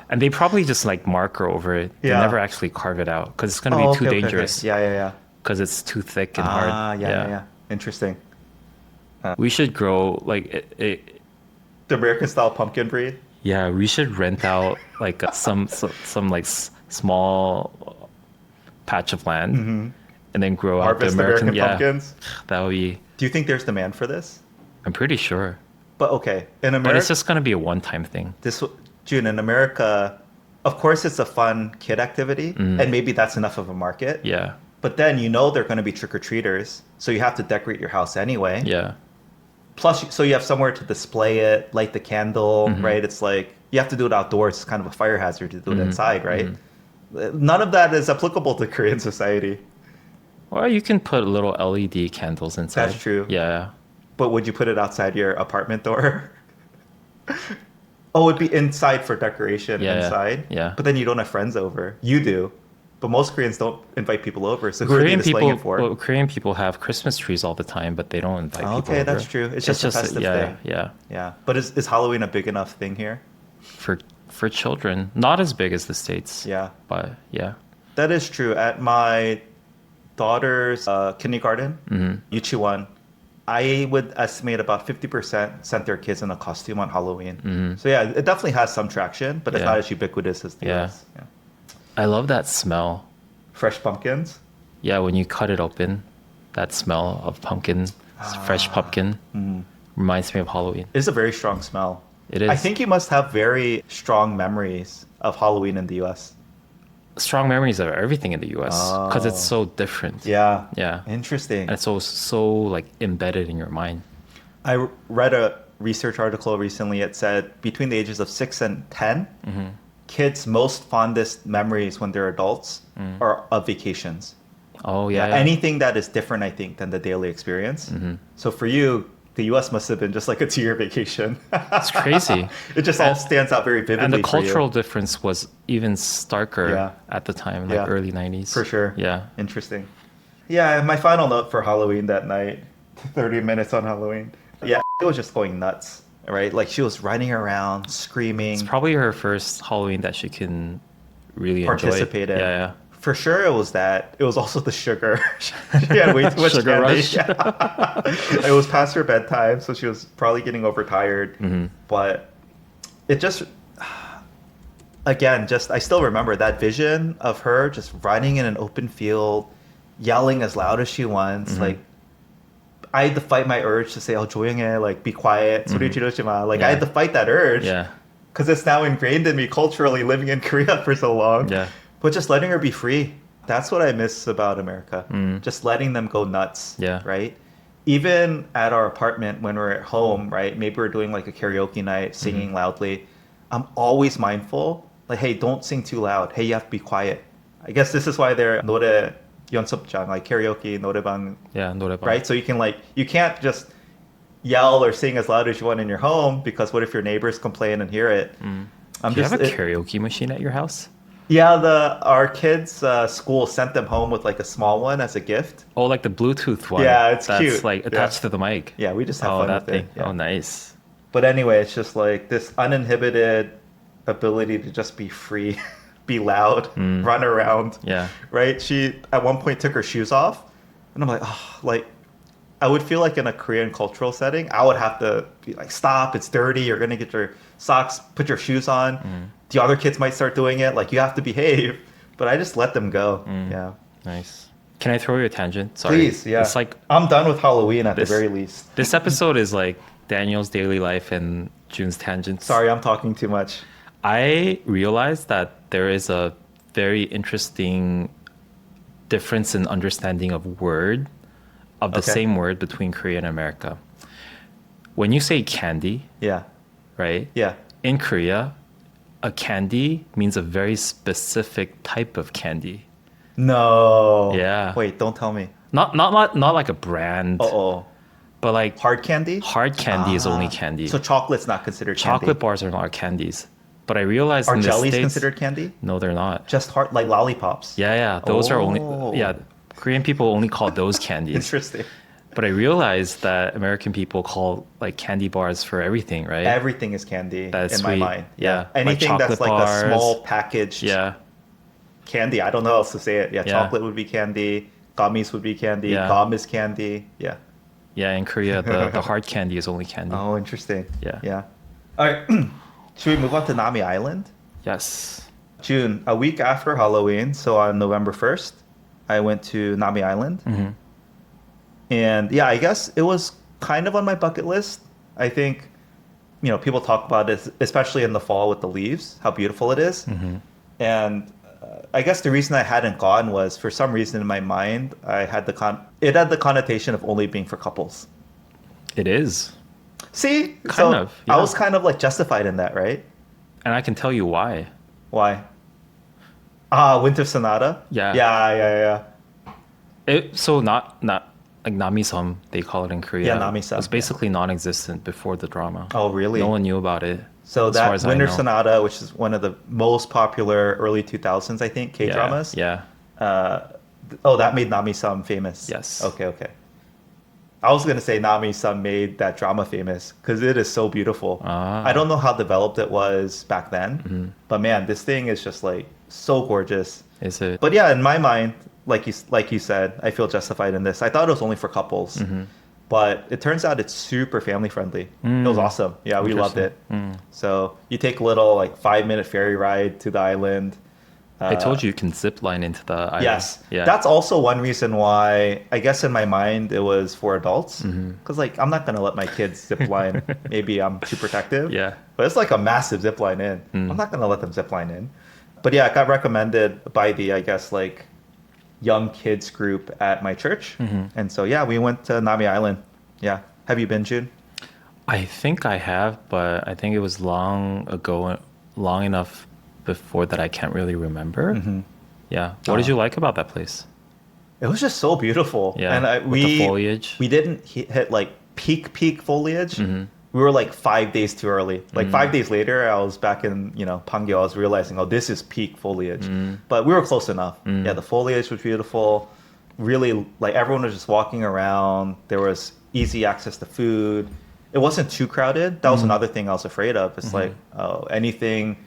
And they probably just like marker over it. They never actually carve it out because it's going to be too dangerous. Yeah. Because it's too thick and hard. Yeah. Interesting. We should grow like the American style pumpkin breed. Yeah, we should rent out like some like small patch of land and then grow out the American pumpkins. That would be. Do you think there's demand for this? I'm pretty sure. But okay, in America, but it's just gonna be a one-time thing. June, in America, of course, it's a fun kid activity, and maybe that's enough of a market. Yeah. But then they're going to be trick-or-treaters, so you have to decorate your house anyway. Yeah. Plus, so you have somewhere to display it, light the candle, right? It's like you have to do it outdoors. It's kind of a fire hazard to do it inside, right? None of that is applicable to Korean society. Well, you can put little LED candles inside. That's true. Yeah. But would you put it outside your apartment door? Oh, it'd be inside for decoration inside? Yeah. But then you don't have friends over. You do. But most Koreans don't invite people over. So who are they displaying it for? Well, Korean people have Christmas trees all the time, but they don't invite people over. Okay, that's true. It's just a festive thing. Yeah. But is Halloween a big enough thing here? For children. Not as big as the States. Yeah. But yeah. That is true. At my daughter's kindergarten, 유치원, I would estimate about 50% sent their kids in a costume on Halloween. So yeah, it definitely has some traction, but it's Yeah. not as ubiquitous as the Yeah. US. Yeah. I love that smell. Fresh pumpkins. Yeah, when you cut it open, that smell of pumpkin, fresh pumpkin, reminds me of Halloween. It's a very strong smell. It is. I think you must have very strong memories of Halloween in the US. Strong memories of everything in the US because it's so different. Yeah. Yeah. Interesting. And it's so like embedded in your mind. I read a research article recently. It said between the ages of 6 and 10, kids' most fondest memories when they're adults are of vacations. Oh, yeah. Yeah. Anything that is different, I think, than the daily experience. So for you, the US must have been just like a 2-year vacation. It's crazy. It just all stands out very vividly. And the for you. cultural difference was even starker Yeah. at the time, like Yeah. early 90s. For sure. Yeah. Interesting. Yeah, and my final note for Halloween that night, 30 minutes on Halloween. Yeah, it was just going nuts, right? Like she was running around, screaming. It's probably her first Halloween that she can really Participate enjoy. in. Yeah, yeah. For sure, it was that. It was also the sugar. She had way too much Sugar candy. rush. Yeah. It was past her bedtime, so she was probably getting overtired. But it just, again, just I still remember that vision of her just running in an open field, yelling as loud as she wants. Like I had to fight my urge to say, "Oh, 조용해," like be quiet. 소리 지르지 마. Like I had to fight that urge. Yeah. Because it's now ingrained in me culturally, living in Korea for so long. Yeah. But just letting her be free. That's what I miss about America. Just letting them go nuts. Yeah. Right? Even at our apartment when we're at home, right? Maybe we're doing like a karaoke night, singing loudly. I'm always mindful. Like, hey, don't sing too loud. Hey, you have to be quiet. I guess this is why they're 노래 연습장, like karaoke, 노래방, Yeah, 노래방. right? So you can like, you can't just yell or sing as loud as you want in your home because what if your neighbors complain and hear it? Do you have a karaoke machine at your house? Yeah, our kids' school sent them home with like a small one as a gift. Oh, like the Bluetooth one. Yeah, it's that's cute. like attached to the mic. Yeah, we just have Oh, fun that with thing. it. Yeah. Oh, nice. But anyway, it's just like this uninhibited ability to just be free, be loud, run around. Yeah. Right? She at one point took her shoes off, and I'm like, oh, like I would feel like in a Korean cultural setting, I would have to be like, stop, it's dirty, you're gonna get your socks, put your shoes on. The other kids might start doing it, like you have to behave. But I just let them go. Yeah. Nice. Can I throw you a tangent? Sorry. Please, yeah. It's like I'm done with Halloween at This- the very least. this episode is like Daniel's daily life and Jun's tangents. Sorry, I'm talking too much. I realized that there is a very interesting difference in understanding of the Okay. same word between Korea and America. When you say candy, Yeah. right? Yeah. In Korea, a candy means a very specific type of candy. No. Yeah. Wait, don't tell me. Not like a brand, Uh-oh. but like Hard candy? hard candy is only candy. So chocolate's not considered Chocolate candy. bars are not candies. But I realized Are in the jellies States, considered candy? no, they're not. Just hard, like lollipops. Yeah, yeah. Those are Oh. only, yeah. Korean people only call those candies. Interesting. But I realized that American people call like candy bars for everything, right? Everything is candy That's in my sweet. mind. Yeah. Like Anything that's chocolate like bars. a small packaged Yeah. candy. I don't know how else to say it. Yeah, Yeah. chocolate would be candy. Gummies would be candy. Yeah. Gum is candy. Yeah. Yeah, in Korea, the hard candy is only candy. Oh, interesting. Yeah. Yeah. All right. Should we move on to Nami Island? Yes. June, a week after Halloween, so on November 1st, I went to Nami Island. And yeah, I guess it was kind of on my bucket list. I think, people talk about it, especially in the fall with the leaves, how beautiful it is. And I guess the reason I hadn't gone was for some reason in my mind, I had it had the connotation of only being for couples. It is. See? Kind of, I yeah. was kind of like justified in that, right? And I can tell you why. Why? Winter Sonata? Yeah. Yeah. So not like Namisum, they call it in Korea. Yeah, Namisum, It was basically non-existent before the drama. Oh, really? No one knew about it. So as far that as I Winter know. Sonata, which is one of the most popular early 2000s, I think, K-dramas. Yeah. That made Nami-sam famous. Yes. Okay. I was going to say Nami-sam made that drama famous because it is so beautiful. I don't know how developed it was back then, but man, this thing is just like so gorgeous. Is it? But yeah, in my mind, like you said, I feel justified in this. I thought it was only for couples. But it turns out it's super family friendly. It was awesome. Yeah, we loved it. So you take a little like 5-minute ferry ride to the island. I told you can zip line into the island. Yes. Yeah. That's also one reason why I guess in my mind it was for adults. Because like I'm not going to let my kids zip line. Maybe I'm too protective. Yeah. But it's like a massive zip line in. I'm not going to let them zip line in. But yeah, it got recommended by the, I guess, like young kids group at my church. And so yeah, we went to Nami Island. Yeah. Have you been, June? I think I have, but I think it was long ago, long enough before that I can't really remember. Yeah. What did you like about that place? It was just so beautiful. Yeah. And with the foliage. we didn't hit like peak foliage. We were like 5 days too early. Like 5 days later, I was back in, Pangyo. I was realizing, oh, this is peak foliage. But we were close enough. Yeah, the foliage was beautiful. Really, like everyone was just walking around. There was easy access to food. It wasn't too crowded. That was another thing I was afraid of. It's like, anything,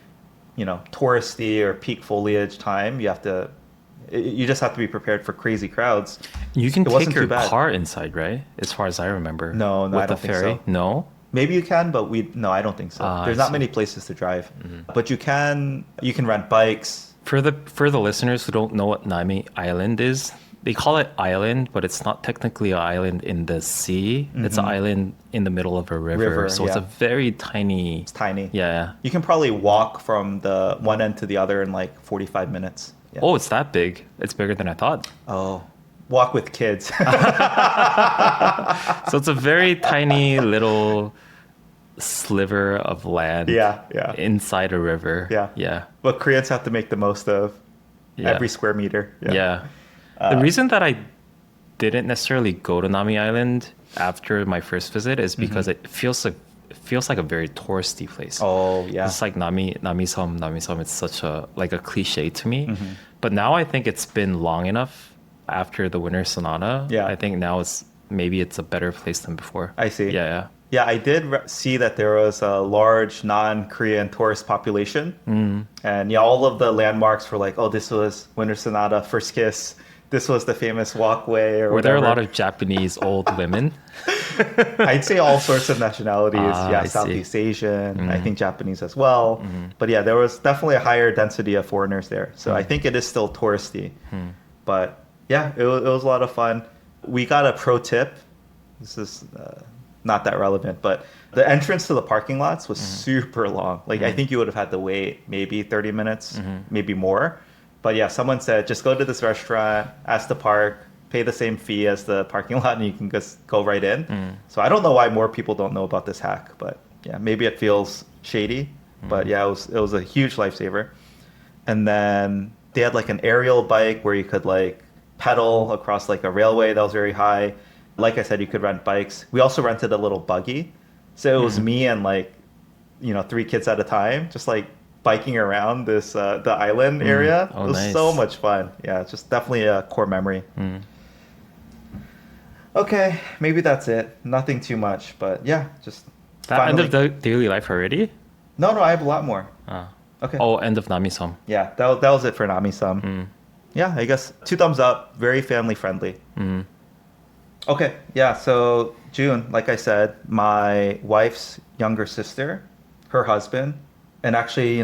touristy or peak foliage time, you just have to be prepared for crazy crowds. You can It take wasn't your too bad. car inside, right? As far as I remember. No, with I don't the think ferry. so. No. Maybe you can, but no, I don't think so. There's I not see. many places to drive. But you can rent bikes. For the listeners who don't know what Nami Island is, they call it island, but it's not technically an island in the sea. It's an island in the middle of a river. So it's yeah. a very tiny. It's tiny. Yeah. You can probably walk from the one end to the other in like 45 minutes. Yeah. Oh, it's that big. It's bigger than I thought. Oh, walk with kids. So it's a very tiny little sliver of land. Yeah. Inside a river. Yeah. Yeah. What Koreans have to make the most of Yeah. every square meter. Yeah. The reason that I didn't necessarily go to Nami Island after my first visit is because it feels like a very touristy place. Oh, yeah. It's like Nami-som. It's such a cliche to me. But now I think it's been long enough after the Winter Sonata. Yeah. I think now maybe it's a better place than before. I see. Yeah. Yeah, I did see that there was a large non-Korean tourist population. And yeah, all of the landmarks were like, oh, this was Winter Sonata, First Kiss. This was the famous walkway or Were there a whatever. lot of Japanese old women? I'd say all sorts of nationalities. I see. Southeast Asian, I think Japanese as well. But yeah, there was definitely a higher density of foreigners there. So I think it is still touristy. But yeah, it was a lot of fun. We got a pro tip. This is not that relevant, but the entrance to the parking lots was super long. Like I think you would have had to wait maybe 30 minutes, maybe more. But yeah, someone said, just go to this restaurant, ask to park, pay the same fee as the parking lot, and you can just go right in. So I don't know why more people don't know about this hack, but yeah, maybe it feels shady. But yeah, it was a huge lifesaver. And then they had like an aerial bike where you could like pedal across like a railway that was very high. Like I said, you could rent bikes. We also rented a little buggy. So it was me and like, 3 kids at a time, just like biking around the island area. Oh, it was nice. so much fun. Yeah, it's just definitely a core memory. Okay, maybe that's it. Nothing too much, but yeah, just That end of the daily life already? No, I have a lot more. Okay. Oh, end of Nami-som. Yeah, that was it for Nami-san. Yeah, I guess 2 thumbs up. Very family friendly. Okay, yeah. So June, like I said, my wife's younger sister, her husband, and actually,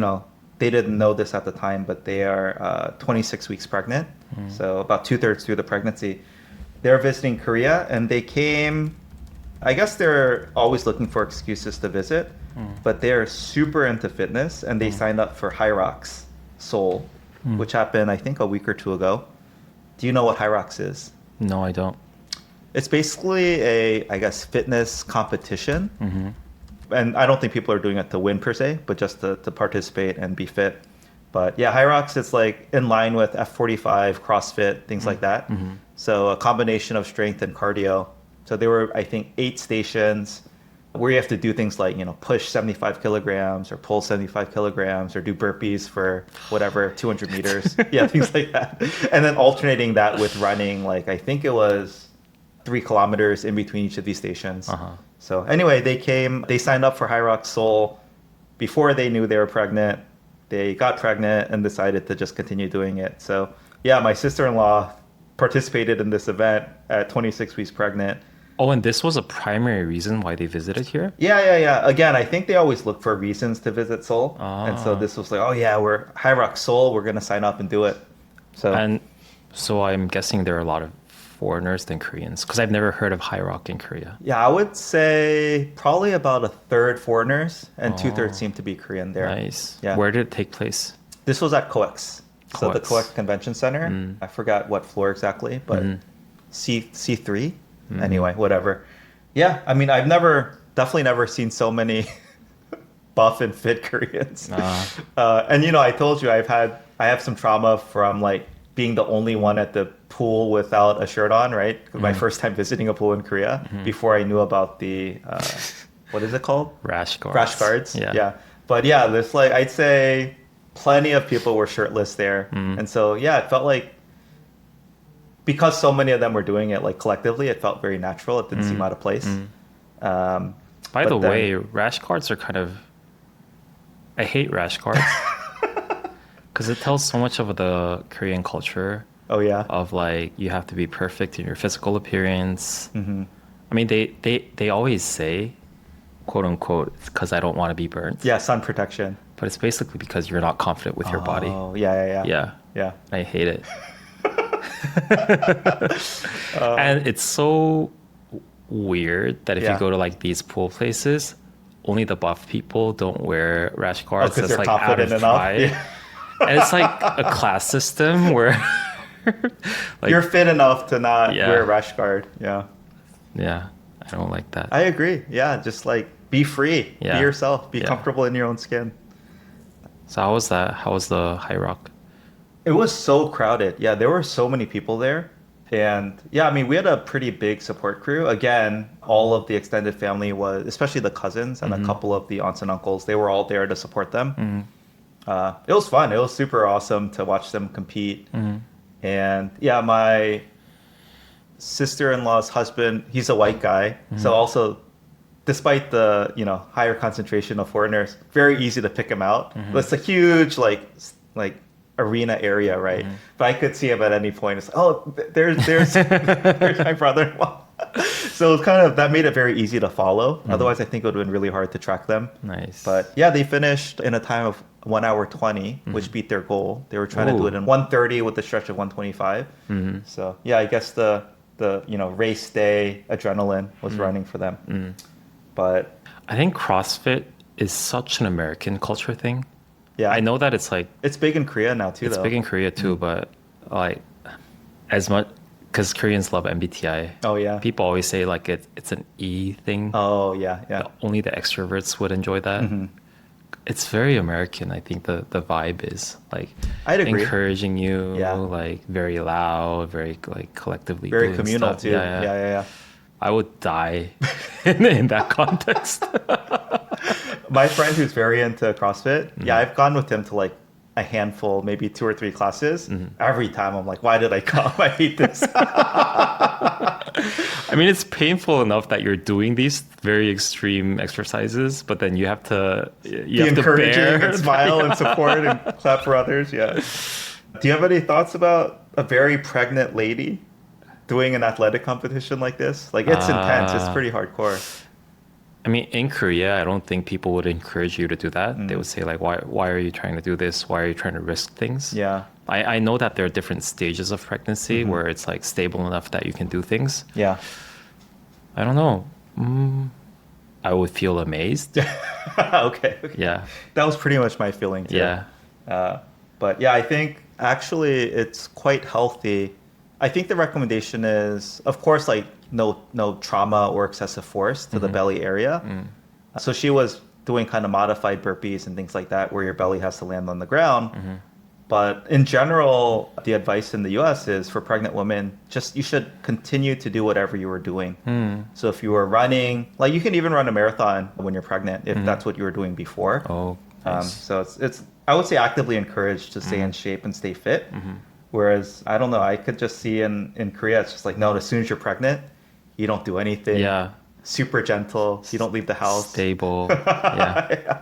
they didn't know this at the time, but they are 26 weeks pregnant. So about 2/3 through the pregnancy. They're visiting Korea, and they came. I guess they're always looking for excuses to visit, but they're super into fitness, and they signed up for HYROX Seoul, which happened, I think, a week or 2 ago. Do you know what HYROX is? No, I don't. It's basically I guess, fitness competition. And I don't think people are doing it to win per se, but just to participate and be fit. But yeah, HYROX is like in line with F45, CrossFit, things like that. So a combination of strength and cardio. So there were, I think, 8 stations where you have to do things like, push 75 kilograms or pull 75 kilograms or do burpees for whatever, 200 meters. Yeah, things like that. And then alternating that with running, like I think it was 3 kilometers in between each of these stations. So anyway, they signed up for HYROX Seoul before they knew they were pregnant. They got pregnant and decided to just continue doing it. So yeah, my sister-in-law participated in this event at 26 weeks pregnant. Oh, and this was a primary reason why they visited here? Yeah. Again, I think they always look for reasons to visit Seoul. And so Ah. this was like, oh yeah, we're HYROX Seoul, we're gonna sign up and do it. So And so I'm guessing there are a lot of foreigners than Koreans because I've never heard of HYROX in Korea. yeah, I would say probably about a third foreigners and two-thirds Oh, seem to be Korean there. nice. Yeah. Where did it take place? This was at COEX. So the COEX. COEX Convention Center. I forgot what floor exactly, but C3. Anyway, whatever. Yeah, I mean, definitely never seen so many buff and fit Koreans. And I told you I have some trauma from like being the only one at the pool without a shirt on, right? My first time visiting a pool in Korea before I knew about the what is it called? Rash guards. Rash guards. Yeah. Yeah. But yeah, there's like I'd say plenty of people were shirtless there. And so yeah, it felt like because so many of them were doing it like collectively, it felt very natural. It didn't seem out of place. By But the then- way, rash guards are kind of. I hate rash guards because it tells so much of the Korean culture Oh yeah. of like you have to be perfect in your physical appearance. I mean, they always say, quote unquote, because I don't want to be burnt. Yeah, sun protection. But it's basically because you're not confident with your body. Oh yeah. Yeah, I hate it. And it's so weird that if Yeah. you go to like these pool places, only the buff people don't wear rash guards. 'cause It's they're like out of confident enough? pride. Yeah. And it's like a class system where like You're fit enough to not Yeah. wear a rash guard. Yeah. yeah, I don't like that. I agree. Yeah, just like be free, Yeah. be yourself, be Yeah. comfortable in your own skin. So how was that? How was the HYROX? It was so crowded. Yeah, there were so many people there. And yeah, I mean, we had a pretty big support crew. Again, all of the extended family was, especially the cousins and a couple of the aunts and uncles, they were all there to support them. It was fun. It was super awesome to watch them compete. And yeah, my sister-in-law's husband, he's a white guy. So also, despite the, higher concentration of foreigners, very easy to pick him out. It's a huge, like arena area, right? But I could see him at any point. It's like, oh, there's there's my brother-in-law. So it's kind of that made it very easy to follow. Otherwise, I think it would have been really hard to track them. Nice. But yeah, they finished in a time of 1 hour 20, which beat their goal. They were trying to do it in 1:30 with a stretch of 1:25. So yeah, I guess the race day adrenaline was running for them. But I think CrossFit is such an American culture thing. yeah, I know that it's like it's big in Korea now too. it's though. big in Korea too, but like as much because Koreans love MBTI. Oh yeah. People always say like it's an E thing. Oh yeah. Only the extroverts would enjoy that. It's very American. I think the vibe is like I'd agree. encouraging you, Yeah. like very loud, very like collectively, Very doing communal stuff. too. Yeah. I would die in that context. My friend who's very into CrossFit, yeah, I've gone with him to like a handful, maybe 2 or 3 classes. Every time I'm like, why did I come? I hate this. I mean, it's painful enough that you're doing these very extreme exercises, but then you have to Be encouraging and smile and support and clap for others. Yeah. Do you have any thoughts about a very pregnant lady doing an athletic competition like this? Like it's intense. It's pretty hardcore. I mean, in Korea, I don't think people would encourage you to do that. They would say like, why are you trying to do this? Why are you trying to risk things? Yeah. I know that there are different stages of pregnancy where it's like stable enough that you can do things. Yeah. I don't know. I would feel amazed. Okay. Yeah. That was pretty much my feeling too. Yeah. But yeah, I think actually it's quite healthy. I think the recommendation is, of course, like no trauma or excessive force to the belly area. So she was doing kind of modified burpees and things like that where your belly has to land on the ground. But in general, the advice in the US is for pregnant women, you should continue to do whatever you were doing. So if you were running, like you can even run a marathon when you're pregnant if that's what you were doing before. Oh, nice. So it's I would say actively encouraged to stay in shape and stay fit. Whereas I don't know, I could just see in Korea, it's just like, no, as soon as you're pregnant, you don't do anything. Yeah. Super gentle. You don't leave the house. Stable. Yeah.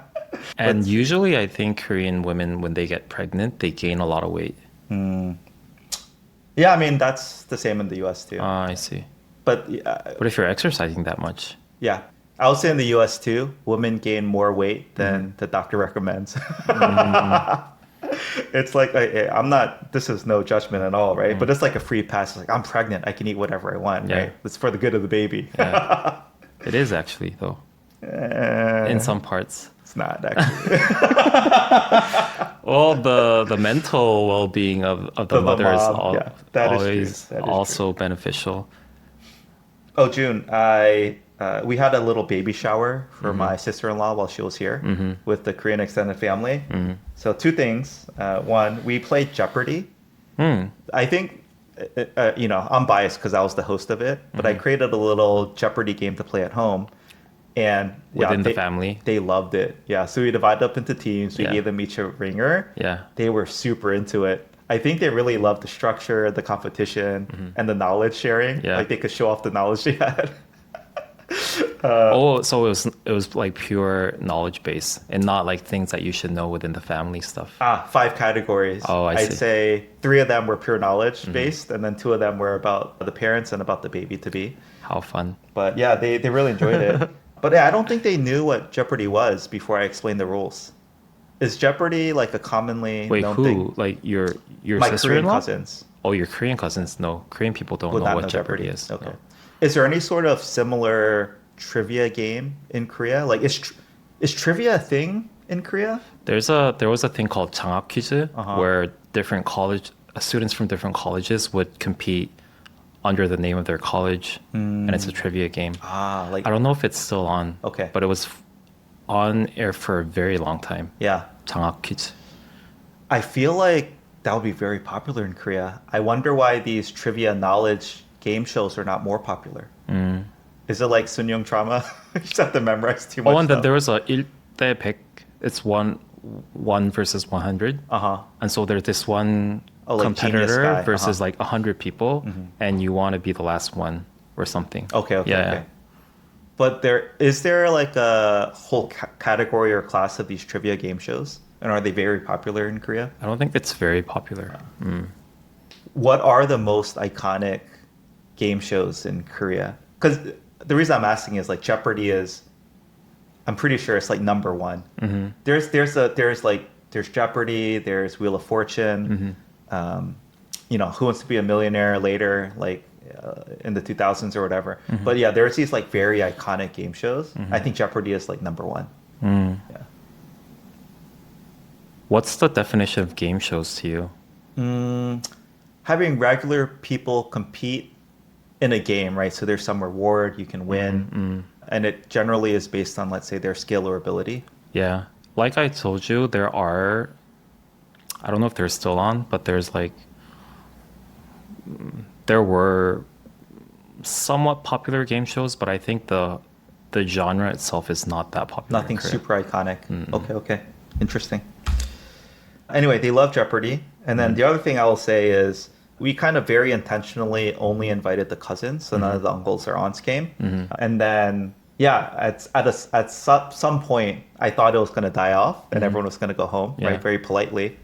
And usually I think Korean women, when they get pregnant, they gain a lot of weight. Yeah, I mean, that's the same in the US too. I see. But What if you're exercising that much? yeah, I would say in the US too, women gain more weight than the doctor recommends. It's like, I'm not, this is no judgment at all, right? But it's like a free pass. It's like, I'm pregnant. I can eat whatever I want, Yeah. right? It's for the good of the baby. Yeah. It is actually, though, in some parts. It's not actually. Well, the mental well-being of the The mother is mom, yeah, that is true. always That is also beneficial. Oh, June, we had a little baby shower for my sister-in-law while she was here with the Korean extended family. So two things. One, we played Jeopardy. I think, I'm biased because I was the host of it, but I created a little Jeopardy game to play at home. And Within the family. They loved it. Yeah. So we divided up into teams. We gave them each a ringer. Yeah. They were super into it. I think they really loved the structure, the competition, and the knowledge sharing. Yeah. Like they could show off the knowledge they had. So it was like pure knowledge base and not like things that you should know within the family stuff. 5 categories. Oh, I I'd see. say 3 of them were pure knowledge based, and then 2 of them were about the parents and about the baby to be. How fun. But yeah, they really enjoyed it. But yeah, I don't think they knew what Jeopardy was before I explained the rules. Is Jeopardy like a commonly Wait, known who? thing? Like your My Korean sister-in-law? cousins Oh, your Korean cousins? No, Korean people don't would know not what know Jeopardy is. Okay. No. Is there any sort of similar trivia game in Korea? Like, is trivia a thing in Korea? There was a thing called 장학 퀴즈 where different students from different colleges would compete under the name of their college, and it's a trivia game. Like I don't know if it's still on. Okay. But it was on air for a very long time. yeah. 장학 퀴즈. I feel like that would be very popular in Korea. I wonder why these trivia knowledge game shows are not more popular. Is it like Sunyoung trauma? You just have to memorize too much Oh, and then stuff. there was a 1대 100. It's one versus 100. And so there's this one like genius competitor guy. versus like 100 people, and you want to be the last one or something. Okay. Yeah. But is there like a whole category or class of these trivia game shows? And are they very popular in Korea? I don't think it's very popular. What are the most iconic game shows in Korea? Because the reason I'm asking is like Jeopardy is, I'm pretty sure it's like number one. There's Jeopardy, there's Wheel of Fortune, Who Wants to Be a Millionaire later, like in the 2000s or whatever. But yeah, there's these like very iconic game shows. I think Jeopardy is like number one. Yeah. What's the definition of game shows to you? Having regular people compete in a game, right? So there's some reward, you can win. And it generally is based on, let's say, their skill or ability. Yeah. Like I told you, there are, I don't know if they're still on, but there were somewhat popular game shows, but I think the genre itself is not that popular. Nothing in Korea. super iconic. Okay. Interesting. Anyway, they love Jeopardy. And then the other thing I will say is we kind of very intentionally only invited the cousins, so none of the uncles or aunts came. And then, yeah, at some point, I thought it was going to die off and everyone was going to go home, right? Very politely.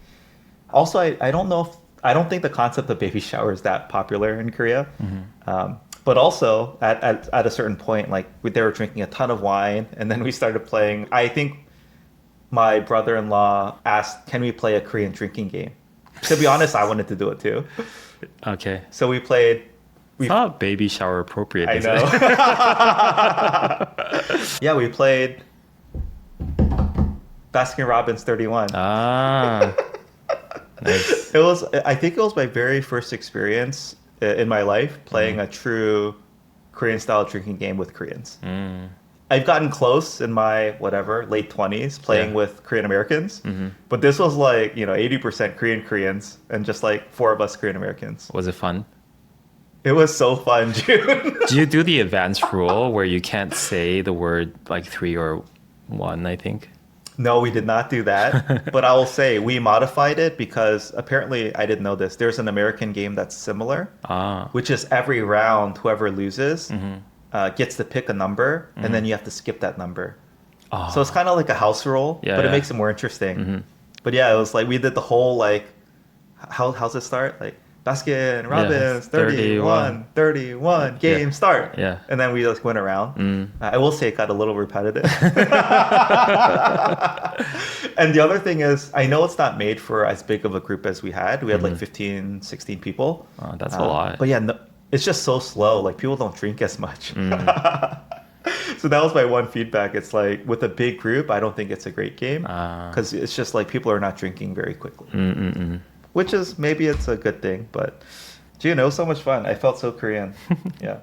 Also, I don't think the concept of baby shower is that popular in Korea. But also, at a certain point, like they were drinking a ton of wine, and then we started playing. I think my brother-in-law asked, "Can we play a Korean drinking game?" To be honest, I wanted to do it too. Okay. So we played. It's not baby shower appropriate, I is know. it? Yeah, we played Baskin Robbins 31. Ah. Nice. I think it was my very first experience in my life playing a true Korean style drinking game with Koreans. I've gotten close in my late 20s playing with Korean Americans, but this was like 80% Koreans and just like 4 of us Korean Americans. Was it fun? It was so fun, June. Do you do the advanced rule where you can't say the word like 3 or 1, I think? No, we did not do that. But I will say we modified it because apparently I didn't know this. There's an American game that's similar, which is every round, whoever loses gets to pick a number, and then you have to skip that number. So it's kind of like a house rule, but it makes it more interesting. But yeah, it was like we did the whole like, how's it start? Like Baskin Robbins, 31. 31, game start. Yeah. And then we just went around. I will say it got a little repetitive. And the other thing is, I know it's not made for as big of a group as we had. We had like 15, 16 people. Oh, that's a lot. But yeah, no, it's just so slow. Like people don't drink as much. So that was my one feedback. It's like with a big group, I don't think it's a great game because it's just like people are not drinking very quickly. Which is maybe it's a good thing, but Jun, it was so much fun. I felt so Korean. Yeah.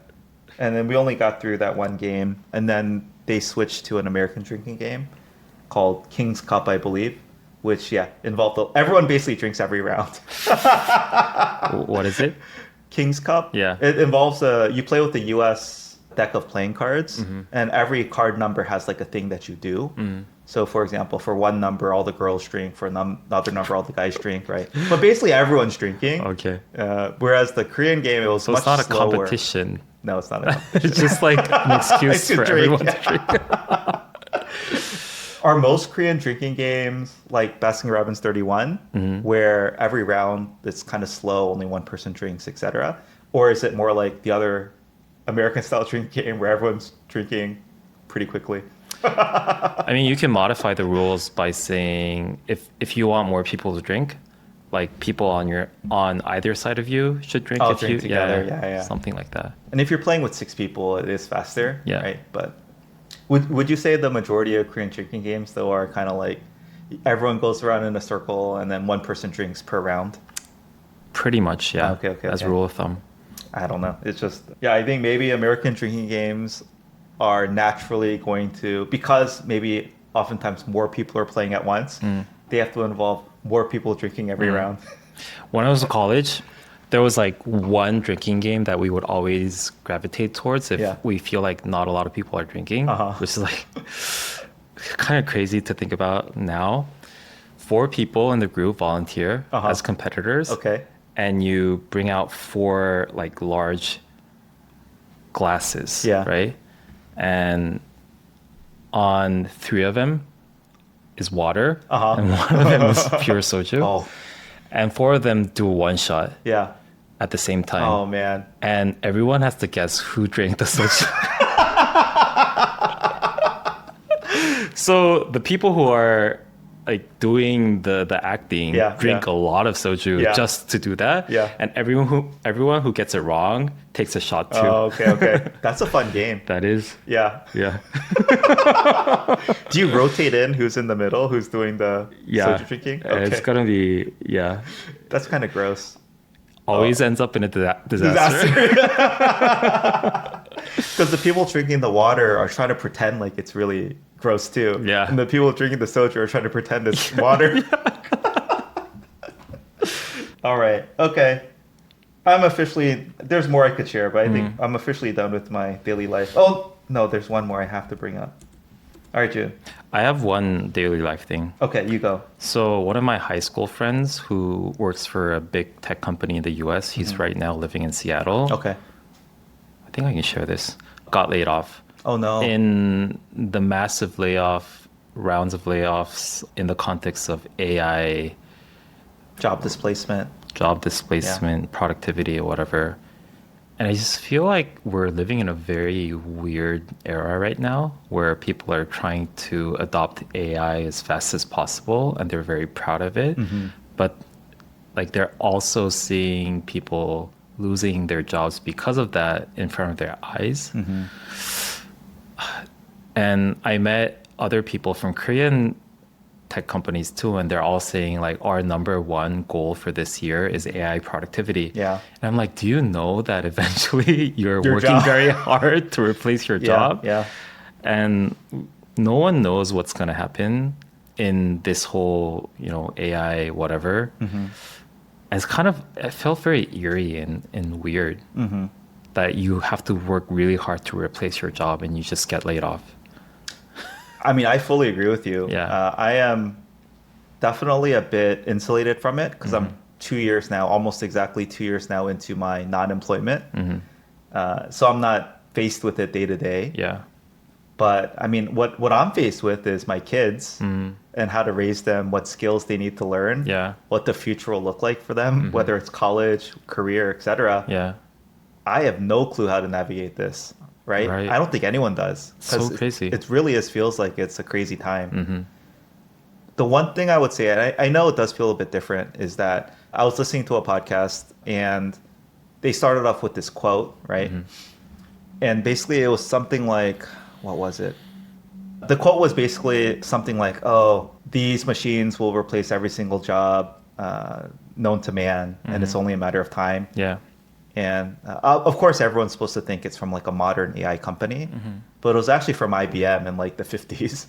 And then we only got through that one game, and then they switched to an American drinking game called King's Cup, I believe, which involved everyone basically drinks every round. What is it? King's Cup. Yeah. It involves you play with the US deck of playing cards, and every card number has like a thing that you do. So for example, for one number all the girls drink, for another number all the guys drink, right? But basically everyone's drinking. Okay. Whereas the Korean game, it was So much it's not a slower. competition. No, it's not a competition. It's just like an excuse To for drink, everyone to drink. Are most Korean drinking games like Baskin Robbins 31, where every round it's kind of slow, only one person drinks, etc.? Or is it more like the other American style drinking game where everyone's drinking pretty quickly? I mean, you can modify the rules by saying if you want more people to drink, like people on either side of you should drink. Oh, drink together. Yeah. Something like that. And if you're playing with 6 people, it is faster. Yeah. Right. But would you say the majority of Korean drinking games though are kind of like everyone goes around in a circle and then one person drinks per round? Pretty much, yeah. Okay. As a rule of thumb. I don't know. It's just, I think maybe American drinking games are naturally going to, because maybe oftentimes more people are playing at once, they have to involve more people drinking every round. When I was in college, there was like one drinking game that we would always gravitate towards if we feel like not a lot of people are drinking, which is like kind of crazy to think about now. 4 people in the group volunteer as competitors. Okay. And you bring out 4 like large glasses, right? And on 3 of them is water, and 1 of them is pure soju. And 4 of them do one shot at the same time. Oh man. And everyone has to guess who drank the soju. So the people who are like doing the acting drink a lot of soju just to do that. And everyone who gets it wrong takes a shot too. Oh, okay. That's a fun game. That is. Yeah. Yeah. Do you rotate in who's in the middle, who's doing the soju drinking? Okay. It's gonna be That's kind of gross. Always ends up in a disaster. Because the people drinking the water are trying to pretend like it's really gross too. Yeah. And the people drinking the soju are trying to pretend it's water. All right. Okay. There's more I could share, but I think I'm officially done with my daily life. Oh, no, there's one more I have to bring up. All right, Jun. I have one daily life thing. Okay, you go. So one of my high school friends who works for a big tech company in the US, he's right now living in Seattle. Okay. I think I can share this. Got laid off. Oh, no. In the massive rounds of layoffs in the context of AI. Job displacement, productivity, or whatever. And I just feel like we're living in a very weird era right now where people are trying to adopt AI as fast as possible and they're very proud of it. But like they're also seeing people losing their jobs because of that in front of their eyes. And I met other people from Korean tech companies too, and they're all saying like our number 1 goal for this year is AI productivity. And I'm like, do you know that eventually you're working very hard to replace your job? And no one knows what's going to happen in this whole, AI whatever. It's it felt very eerie and weird that you have to work really hard to replace your job and you just get laid off. I mean, I fully agree with you. I am definitely a bit insulated from it because I'm 2 years now, almost exactly 2 years now into my non-employment. So I'm not faced with it day to day. But I mean, what I'm faced with is my kids and how to raise them, what skills they need to learn, Yeah. what the future will look like for them, whether it's college, career, etc. Yeah. I have no clue how to navigate this, right? Right. I don't think anyone does. So crazy. It really feels like it's a crazy time. Mm-hmm. The one thing I would say, and I know it does feel a bit different, is that I was listening to a podcast and they started off with this quote, right? And basically it was something like, what was it? The quote was basically something like, oh, these machines will replace every single job known to man, and it's only a matter of time. Yeah. And of course, everyone's supposed to think it's from like a modern AI company, but it was actually from IBM in like the 50s,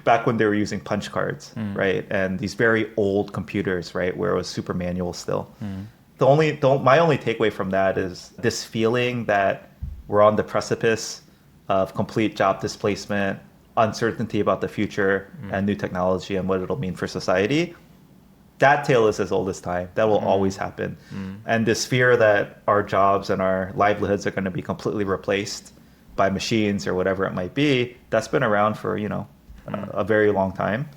back when they were using punch cards, right? And these very old computers, right, where it was super manual still. My only takeaway from that is this feeling that we're on the precipice of complete job displacement, uncertainty about the future, and new technology and what it'll mean for society. That tale is as old as time. That will always happen. And this fear that our jobs and our livelihoods are going to be completely replaced by machines or whatever it might be, that's been around for, a very long time.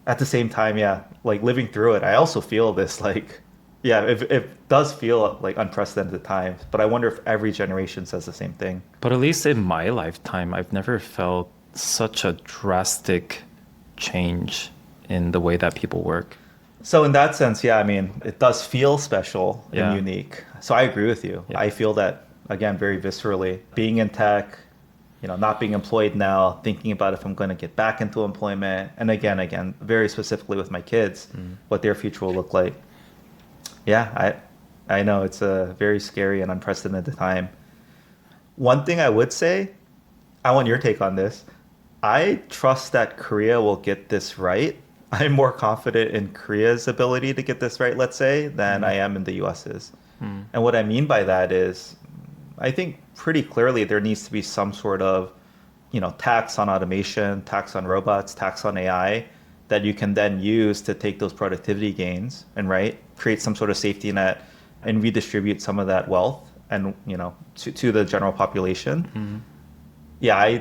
At the same time, yeah, like living through it, I also feel this like, yeah, it does feel like unprecedented times, but I wonder if every generation says the same thing. But at least in my lifetime, I've never felt such a drastic change in the way that people work. So in that sense, yeah, I mean, it does feel special Yeah. and unique. So I agree with you. Yeah. I feel that, again, very viscerally. Being in tech, not being employed now, thinking about if I'm going to get back into employment. And again, very specifically with my kids, what their future will look like. Yeah, I know it's a very scary and unprecedented time. One thing I would say, I want your take on this. I trust that Korea will get this right. I'm more confident in Korea's ability to get this right, let's say, than I am in the US's. And what I mean by that is, I think pretty clearly there needs to be some sort of, tax on automation, tax on robots, tax on AI that you can then use to take those productivity gains and create some sort of safety net and redistribute some of that wealth and, to the general population. Yeah,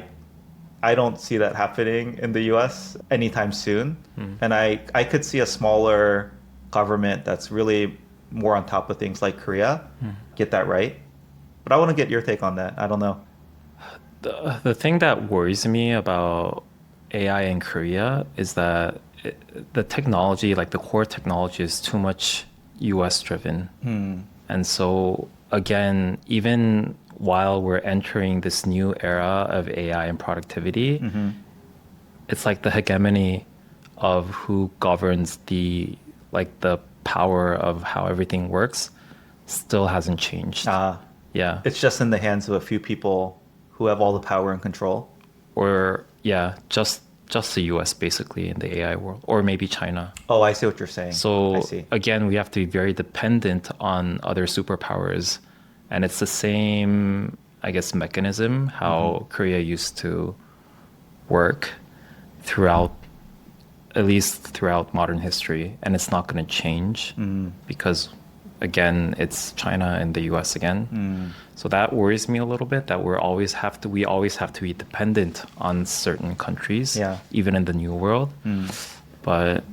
I don't see that happening in the US anytime soon. And I could see a smaller government that's really more on top of things like Korea get that right. But I want to get your take on that. I don't know. The thing that worries me about AI in Korea is that the technology, like the core technology, is too much US driven. And so, again, even while we're entering this new era of AI and productivity, it's like the hegemony of who governs the power of how everything works still hasn't changed. Yeah. It's just in the hands of a few people who have all the power and control. Or yeah, just the US basically in the AI world, or maybe China. Oh, I see what you're saying. So I see. again, we have to be very dependent on other superpowers. And it's the same, I guess, mechanism how Korea used to work at least throughout modern history. And it's not going to change because, again, it's China and the US again. So that worries me a little bit that we always have to be dependent on certain countries, even in the new world. But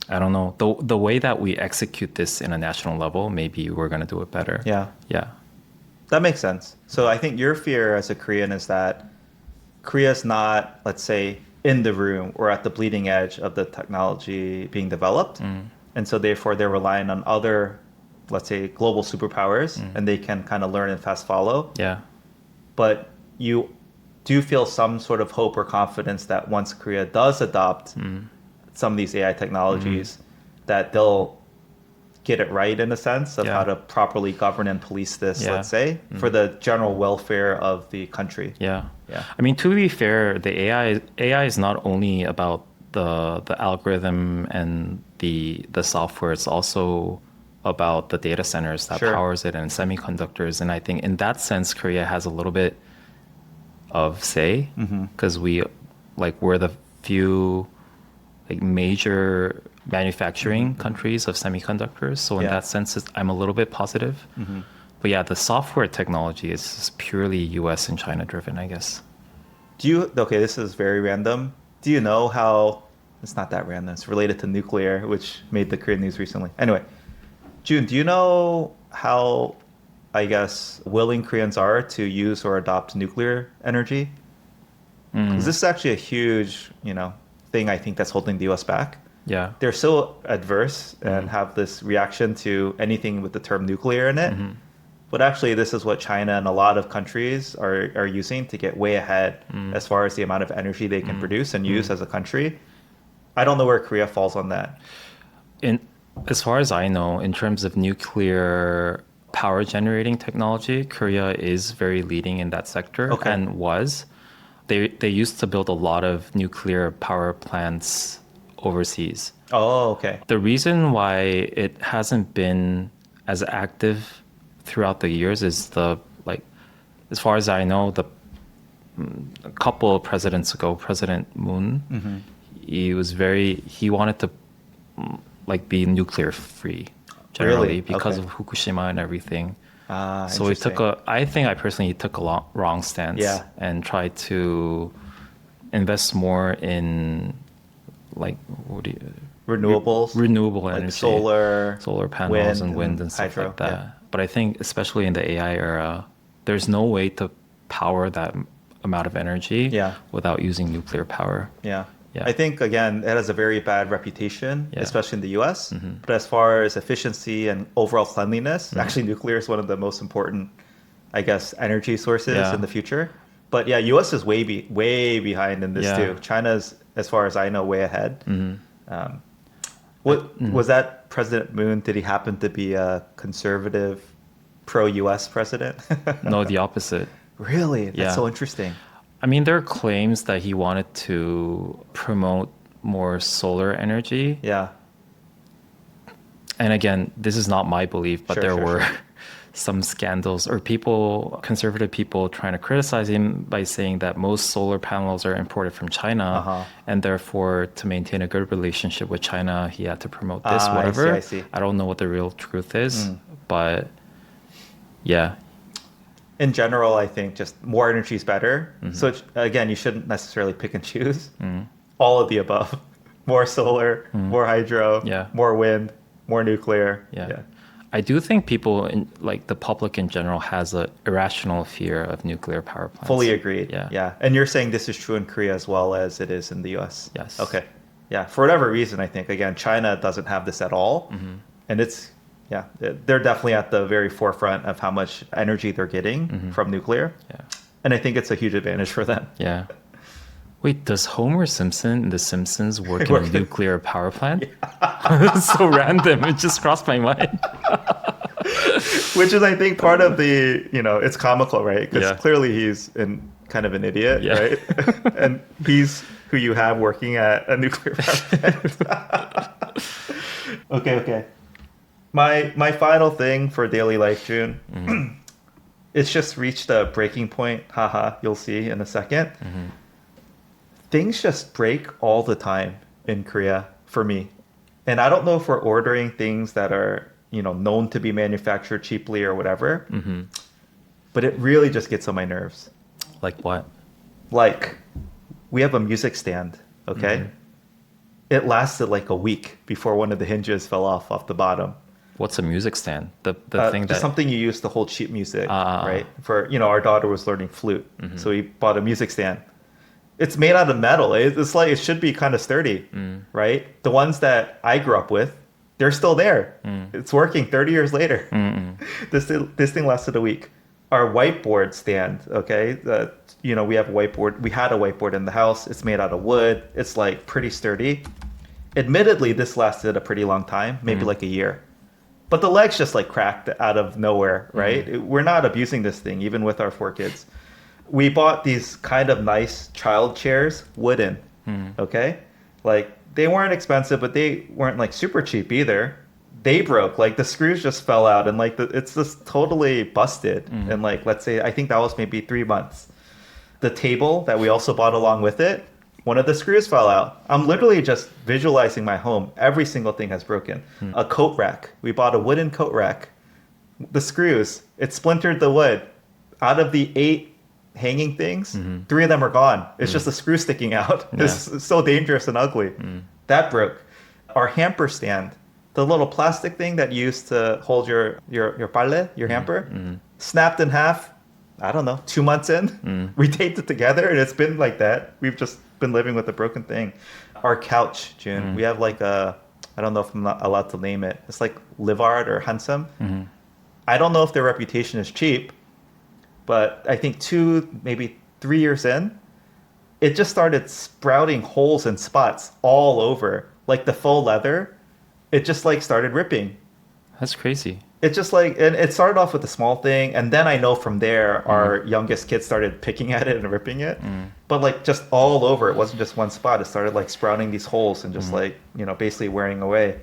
I don't know. The way that we execute this in a national level, maybe we're going to do it better. Yeah. Yeah. That makes sense. So I think your fear as a Korean is that Korea's not, let's say, in the room or at the bleeding edge of the technology being developed. And so therefore they're relying on other, let's say, global superpowers and they can kind of learn and fast follow. Yeah. But you do feel some sort of hope or confidence that once Korea does adopt some of these AI technologies, that they'll get it right in a sense of how to properly govern and police this, let's say, for the general welfare of the country. Yeah. Yeah. I mean, to be fair, the AI is not only about the algorithm and the software. It's also about the data centers that powers it and semiconductors. And I think in that sense, Korea has a little bit of say because we're the few major manufacturing countries of semiconductors. So in that sense, I'm a little bit positive. But yeah, the software technology is just purely US and China driven, I guess. Okay, this is very random. Do you know how it's not that random. It's related to nuclear, which made the Korean news recently. Anyway, June, do you know how, I guess, willing Koreans are to use or adopt nuclear energy? Because this is actually a huge, thing I think that's holding the U.S. back. Yeah. They're so adverse and have this reaction to anything with the term nuclear in it. But actually, this is what China and a lot of countries are using to get way ahead as far as the amount of energy they can produce and use as a country. I don't know where Korea falls on that. As far as I know, in terms of nuclear power generating technology, Korea is very leading in that sector and was. They used to build a lot of nuclear power plants overseas. Oh, okay. The reason why it hasn't been as active throughout the years is as far as I know, a couple of presidents ago, President Moon, he wanted to be nuclear free generally Really? because Okay. of Fukushima and everything. So Interesting. I think I personally took a wrong stance and tried to invest more in Renewables, renewable like energy, solar panels and wind and stuff hydro, like that. yeah. But I think especially in the AI era, there's no way to power that amount of energy without using nuclear power. Yeah. Yeah. I think, again, it has a very bad reputation, especially in the US. But as far as efficiency and overall cleanliness, actually, nuclear is one of the most important, I guess, energy sources in the future. But yeah, US is way behind in this too. China's, as far as I know, way ahead. Was that President Moon? Did he happen to be a conservative, pro-US president? No, the opposite. Really? That's so interesting. I mean, there are claims that he wanted to promote more solar energy. Yeah. And again, this is not my belief, but there were some scandals or conservative people trying to criticize him by saying that most solar panels are imported from China. And therefore, to maintain a good relationship with China, he had to promote this, whatever. I see. I don't know what the real truth is, but yeah. In general, I think just more energy is better. So again, you shouldn't necessarily pick and choose. All of the above. More solar, more hydro, more wind, more nuclear. Yeah. I do think people, the public in general, has an irrational fear of nuclear power plants. Fully agreed. Yeah. And you're saying this is true in Korea as well as it is in the US? Yes. Okay. Yeah. For whatever reason, I think, again, China doesn't have this at all. And they're definitely at the very forefront of how much energy they're getting from nuclear. Yeah. And I think it's a huge advantage for them. Yeah. Wait, does Homer Simpson in The Simpsons work in a nuclear power plant? It's so random. It just crossed my mind. Which is, I think, part of the, it's comical, right? Because clearly he's kind of an idiot, right? And he's who you have working at a nuclear power plant. Okay. My final thing for daily life, June, it's just reached a breaking point. Haha, you'll see in a second. Things just break all the time in Korea for me. And I don't know if we're ordering things that are, known to be manufactured cheaply or whatever. But it really just gets on my nerves. Like what? Like, we have a music stand, okay? It lasted like a week before one of the hinges fell off the bottom. What's a music stand? The thing just that something you use to hold cheap music, right? For our daughter was learning flute, so we bought a music stand. It's made out of metal. It's like it should be kind of sturdy, right? The ones that I grew up with, they're still there. It's working 30 years later. This thing lasted a week. Our whiteboard stand, okay? We have a whiteboard. We had a whiteboard in the house. It's made out of wood. It's like pretty sturdy. Admittedly, this lasted a pretty long time, maybe like a year. But the legs just like cracked out of nowhere, right? We're not abusing this thing, even with our 4 kids. We bought these kind of nice child chairs, wooden, okay? Like, they weren't expensive, but they weren't like super cheap either. They broke, like the screws just fell out and like it's just totally busted. And like, let's say, I think that was maybe 3 months. The table that we also bought along with it, one of the screws fell out. I'm literally just visualizing my home. Every single thing has broken. A coat rack. We bought a wooden coat rack. The screws, it splintered the wood. Out of the 8 hanging things, 3 of them are gone. It's just a screw sticking out. It's so dangerous and ugly. That broke. Our hamper stand, the little plastic thing that you used to hold your palle, your hamper, snapped in half. I don't know, 2 months in, we taped it together, and it's been like that. We've just been living with a broken thing. Our couch, June, we have like I don't know if I'm not allowed to name it. It's like Livard or Handsome. I don't know if their reputation is cheap, but I think 2, maybe 3 years in, it just started sprouting holes and spots all over. Like the faux leather, it just like started ripping. That's crazy. It just like, and it started off with a small thing, and then I know from there our youngest kid started picking at it and ripping it. But like just all over, it wasn't just one spot. It started like sprouting these holes and just like, you know, basically wearing away.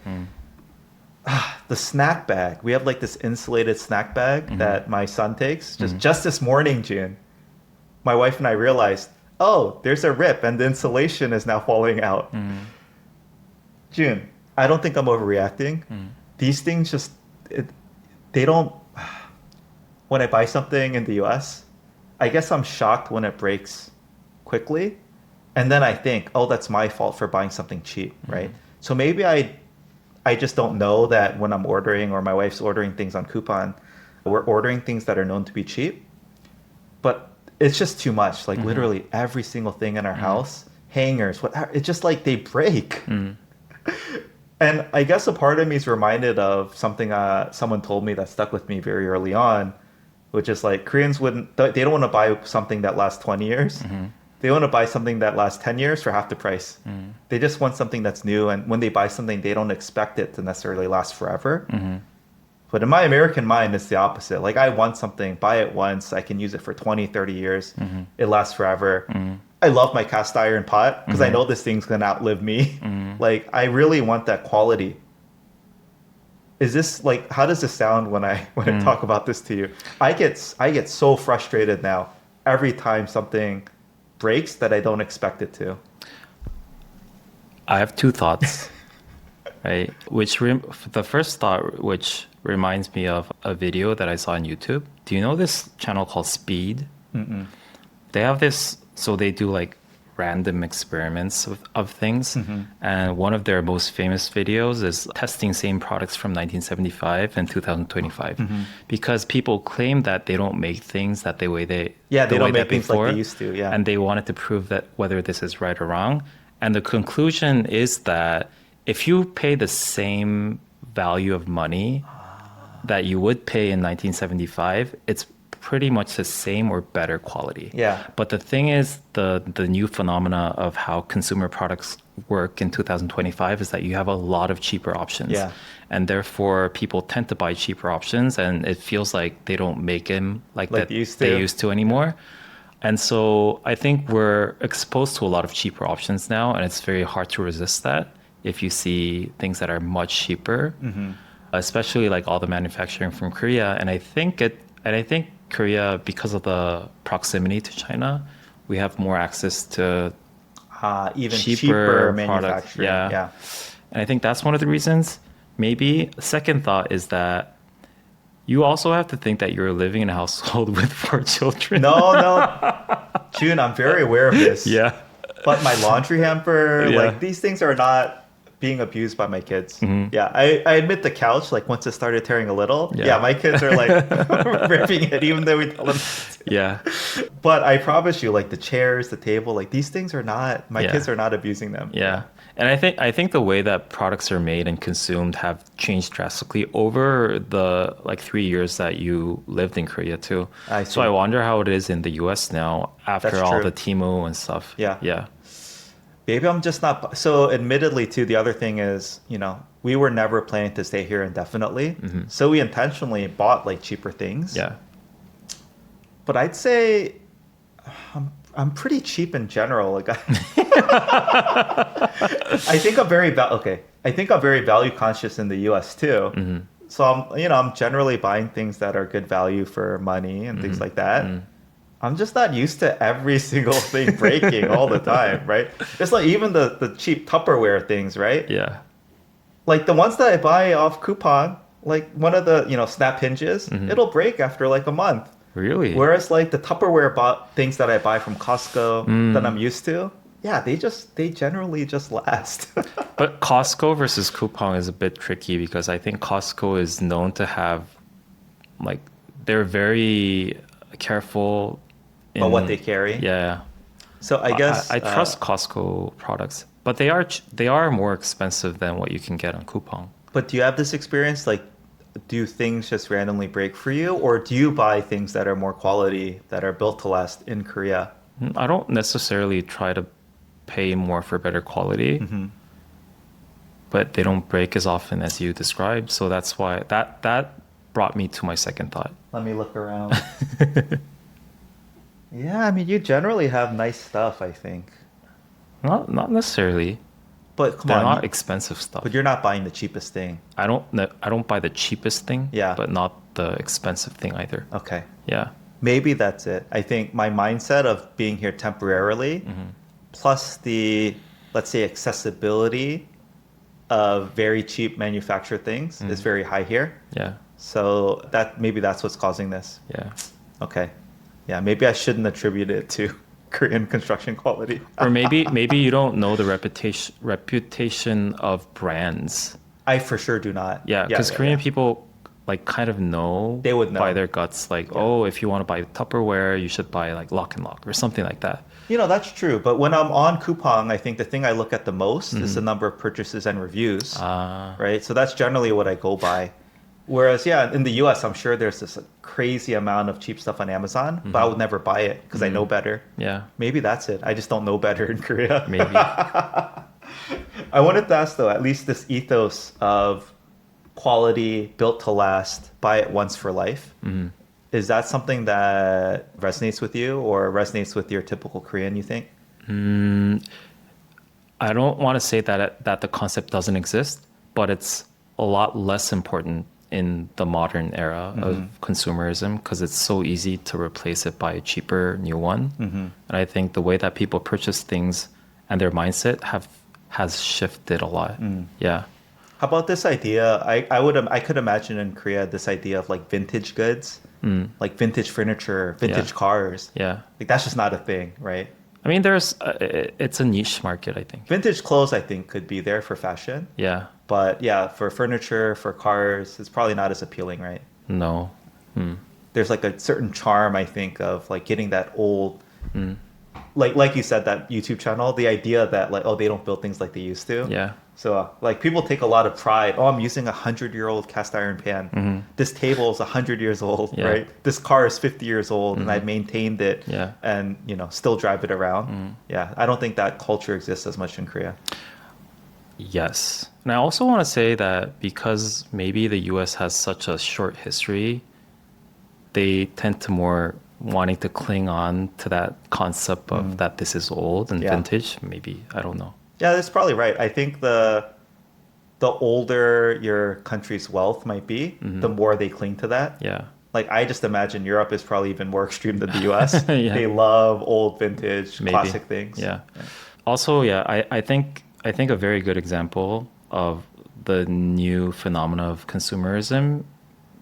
The snack bag. We have like this insulated snack bag that my son takes. Just this morning, June, my wife and I realized, oh, there's a rip and the insulation is now falling out. June, I don't think I'm overreacting. These things just, they don't, when I buy something in the US, I guess I'm shocked when it breaks quickly. And then I think, oh, that's my fault for buying something cheap, right? So maybe I just don't know that when I'm ordering or my wife's ordering things on coupon, we're ordering things that are known to be cheap. But it's just too much. Like literally every single thing in our house, hangers, whatever, it's just like they break. And I guess a part of me is reminded of something someone told me that stuck with me very early on, which is like Koreans they don't want to buy something that lasts 20 years. They want to buy something that lasts 10 years for half the price. They just want something that's new. And when they buy something, they don't expect it to necessarily last forever. But in my American mind, it's the opposite. Like I want something, buy it once, I can use it for 20, 30 years. It lasts forever. I love my cast iron pot because I know this thing's going to outlive me. Like, I really want that quality. Is this like, how does this sound when I talk about this to you? I get so frustrated now every time something breaks that I don't expect it to. I have 2 thoughts, right? The first thought, which reminds me of a video that I saw on YouTube. Do you know this channel called Speed? They have this, so they do like random experiments of things. And one of their most famous videos is testing same products from 1975 and 2025. Because people claim that they don't make things that they don't make things before, like they used to. Yeah. And they wanted to prove that whether this is right or wrong. And the conclusion is that if you pay the same value of money that you would pay in 1975, it's pretty much the same or better quality. Yeah. But the thing is, the new phenomena of how consumer products work in 2025 is that you have a lot of cheaper options. Yeah. And therefore, people tend to buy cheaper options, and it feels like they don't make them like that they used to anymore. And so I think we're exposed to a lot of cheaper options now, and it's very hard to resist that if you see things that are much cheaper, especially like all the manufacturing from Korea. And I think Korea, because of the proximity to China, we have more access to even cheaper products. manufacturing. Yeah. And I think that's one of the reasons. Maybe a second thought is that you also have to think that you're living in a household with 4 children. No. June, I'm very aware of this. Yeah. But my laundry hamper, like these things are not being abused by my kids. Yeah, I admit the couch, like once it started tearing a little, my kids are like ripping it even though we tell them. Yeah. But I promise you, like the chairs, the table, like these things are not, my kids are not abusing them. Yeah. And I think the way that products are made and consumed have changed drastically over the like 3 years that you lived in Korea too. So I wonder how it is in the US now after all the Temu and stuff. Yeah. Yeah. Maybe I'm just not. So admittedly too, the other thing is, you know, we were never planning to stay here indefinitely. So we intentionally bought like cheaper things. Yeah. But I'd say I'm pretty cheap in general. Like I think I'm very I think I'm very value conscious in the US too. So I'm generally buying things that are good value for money and things like that. I'm just not used to every single thing breaking all the time, right? It's like even the cheap Tupperware things, right? Yeah. Like the ones that I buy off coupon, like one of the, snap hinges, it'll break after like a month. Really? Whereas like the Tupperware things that I buy from Costco that I'm used to, Yeah, they generally just last. But Costco versus Coupang is a bit tricky because I think Costco is known to have like they're very careful But what they in carry. yeah. So I guess I trust Costco products, but they are more expensive than what you can get on Coupang. but do you have this experience? Like, do things just randomly break for you, or do you buy things that are more quality that are built to last in Korea? I don't necessarily try to pay more for better quality, but they don't break as often as you described. So that's why that brought me to my second thought. Let me look around. Yeah, I mean, you generally have nice stuff, I think. Not necessarily. But come They're on, not expensive stuff. but you're not buying the cheapest thing. I don't buy the cheapest thing, Yeah. but not the expensive thing either. Okay. Yeah. Maybe that's it. I think my mindset of being here temporarily, plus the, let's say, accessibility of very cheap manufactured things is very high here. Yeah. So maybe that's what's causing this. Yeah. Okay. Yeah, maybe I shouldn't attribute it to Korean construction quality. Or maybe you don't know the reputation of brands. I for sure do not. Yeah, because Korean people like kind of know They would know. by their guts, like, oh, if you want to buy Tupperware, you should buy like Lock and Lock or something like that. You know, that's true. But when I'm on Coupang, I think the thing I look at the most is the number of purchases and reviews, right? So that's generally what I go by. Whereas, yeah, in the US, I'm sure there's this crazy amount of cheap stuff on Amazon, but I would never buy it because I know better. Yeah, Maybe that's it. I just don't know better in Korea. maybe. I wanted to ask, though, at least this ethos of quality, built to last, buy it once for life. Is that something that resonates with you or resonates with your typical Korean, you think? I don't want to say that the concept doesn't exist, but it's a lot less important in the modern era of consumerism because it's so easy to replace it by a cheaper new one. And I think the way that people purchase things and their mindset has shifted a lot. Yeah. How about this idea? I could imagine in Korea this idea of like vintage goods, like vintage furniture, vintage cars. Yeah. Like that's just not a thing, right? I mean, it's a niche market, I think. Vintage clothes, I think, could be there for fashion. Yeah. But yeah, for furniture, for cars, it's probably not as appealing, right? No. There's like a certain charm, I think, of like getting that old, like you said, that YouTube channel, the idea that like, oh, they don't build things like they used to. Yeah. So like people take a lot of pride. Oh, I'm using 100-year-old cast iron pan. This table is 100 years old, Yeah. right? This car is 50 years old, and I've maintained it, Yeah. and still drive it around. Yeah, I don't think that culture exists as much in Korea. Yes. And I also want to say that because maybe the US has such a short history, they tend to more wanting to cling on to that concept of that this is old and Yeah. vintage. Maybe, I don't know. Yeah, that's probably right. I think the older your country's wealth might be, the more they cling to that. Yeah. Like I just imagine Europe is probably even more extreme than the US. Yeah. They love old vintage Maybe. classic things. Yeah. Also, yeah, I think a very good example of the new phenomena of consumerism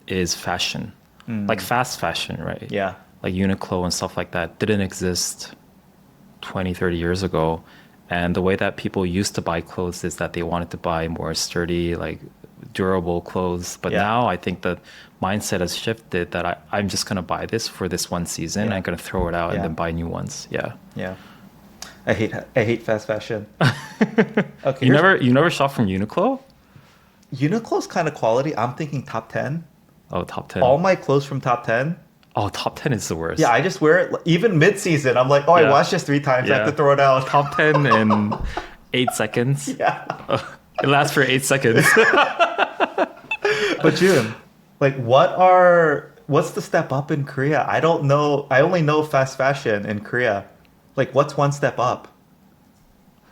is fashion. Like fast fashion, right? Yeah. Like Uniqlo and stuff like that didn't exist 20, 30 years ago. And the way that people used to buy clothes is that they wanted to buy more sturdy, like durable clothes. But Yeah. now I think the mindset has shifted that I'm just going to buy this for this one season. Yeah. I'm going to throw it out Yeah. and then buy new ones. Yeah. Yeah. I hate fast fashion. Okay. You never shop from Uniqlo? Uniqlo's kind of quality. I'm thinking top 10. Oh, top 10. All my clothes from top 10. Oh, top 10 is the worst. Yeah, I just wear it even mid-season. I'm like, oh, I Yeah. washed this 3 times. I have Yeah. to throw it out. Top 10 in 8 seconds. Yeah. It lasts for 8 seconds. But Jun, like, what's the step up in Korea? I don't know. I only know fast fashion in Korea. Like, what's one step up?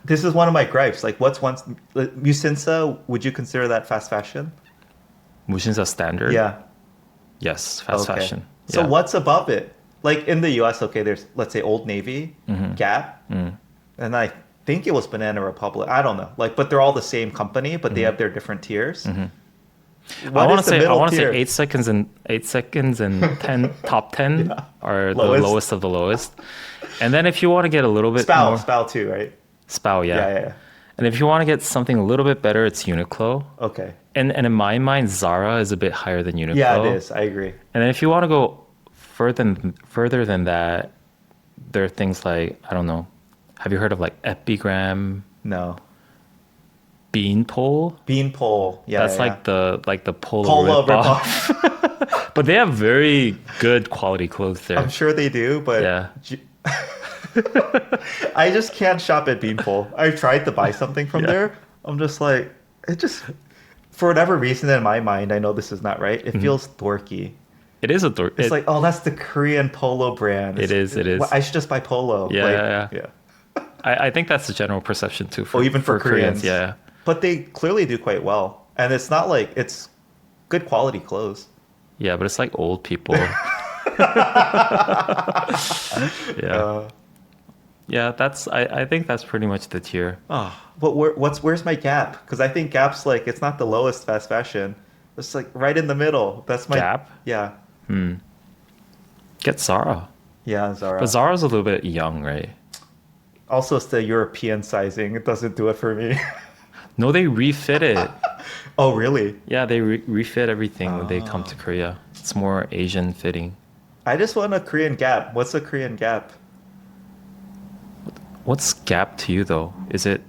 This is one of my gripes. Like, what's one? Musinsa, would you consider that fast fashion? Mushinsa standard? Yeah. Yes, fast fashion. So Yeah. what's above it? Like in the US, okay, there's, let's say, Old Navy, Gap, and I think it was Banana Republic. I don't know. Like, but they're all the same company, but they have their different tiers. What is the I middle want to say tier? 8 seconds and 10 top 10 are the Lowest. lowest of the lowest. And then if you want to get a little bit Spal, more Spal too, right? Spal, Yeah, yeah, yeah. And if you want to get something a little bit better, it's Uniqlo. Okay. And in my mind, Zara is a bit higher than Uniqlo. Yeah, it is. I agree. And then if you want to go further than that, there are things like, I don't know, have you heard of like Epigram, No. Beanpole? Beanpole. Yeah, That's yeah, yeah. like the polo, Polo ripoff. ripoff. But they have very good quality clothes there. I'm sure they do, but Yeah. I just can't shop at Beanpole. I tried to buy something from Yeah. there. I'm just like, it just, for whatever reason in my mind, I know this is not right. It feels dorky. It is a It's like, oh, that's the Korean polo brand. It is. Well, I should just buy polo. Yeah, Like, yeah. yeah. I think that's the general perception too. Oh, even for Koreans. Yeah. But they clearly do quite well. And it's not like it's good quality clothes. Yeah, but it's like old people. Yeah. Yeah, I think that's pretty much the tier. Oh, but where's my Gap? Because I think Gap's like, it's not the lowest fast fashion. It's like right in the middle. That's my Gap? Yeah. Get Zara. Yeah, Zara. But Zara's a little bit young, right? Also, it's the European sizing. It doesn't do it for me. No, they refit it. Oh, really? Yeah, they refit everything when they come to Korea. It's more Asian fitting. I just want a Korean Gap. What's a Korean Gap? What's Gap to you though? Is it?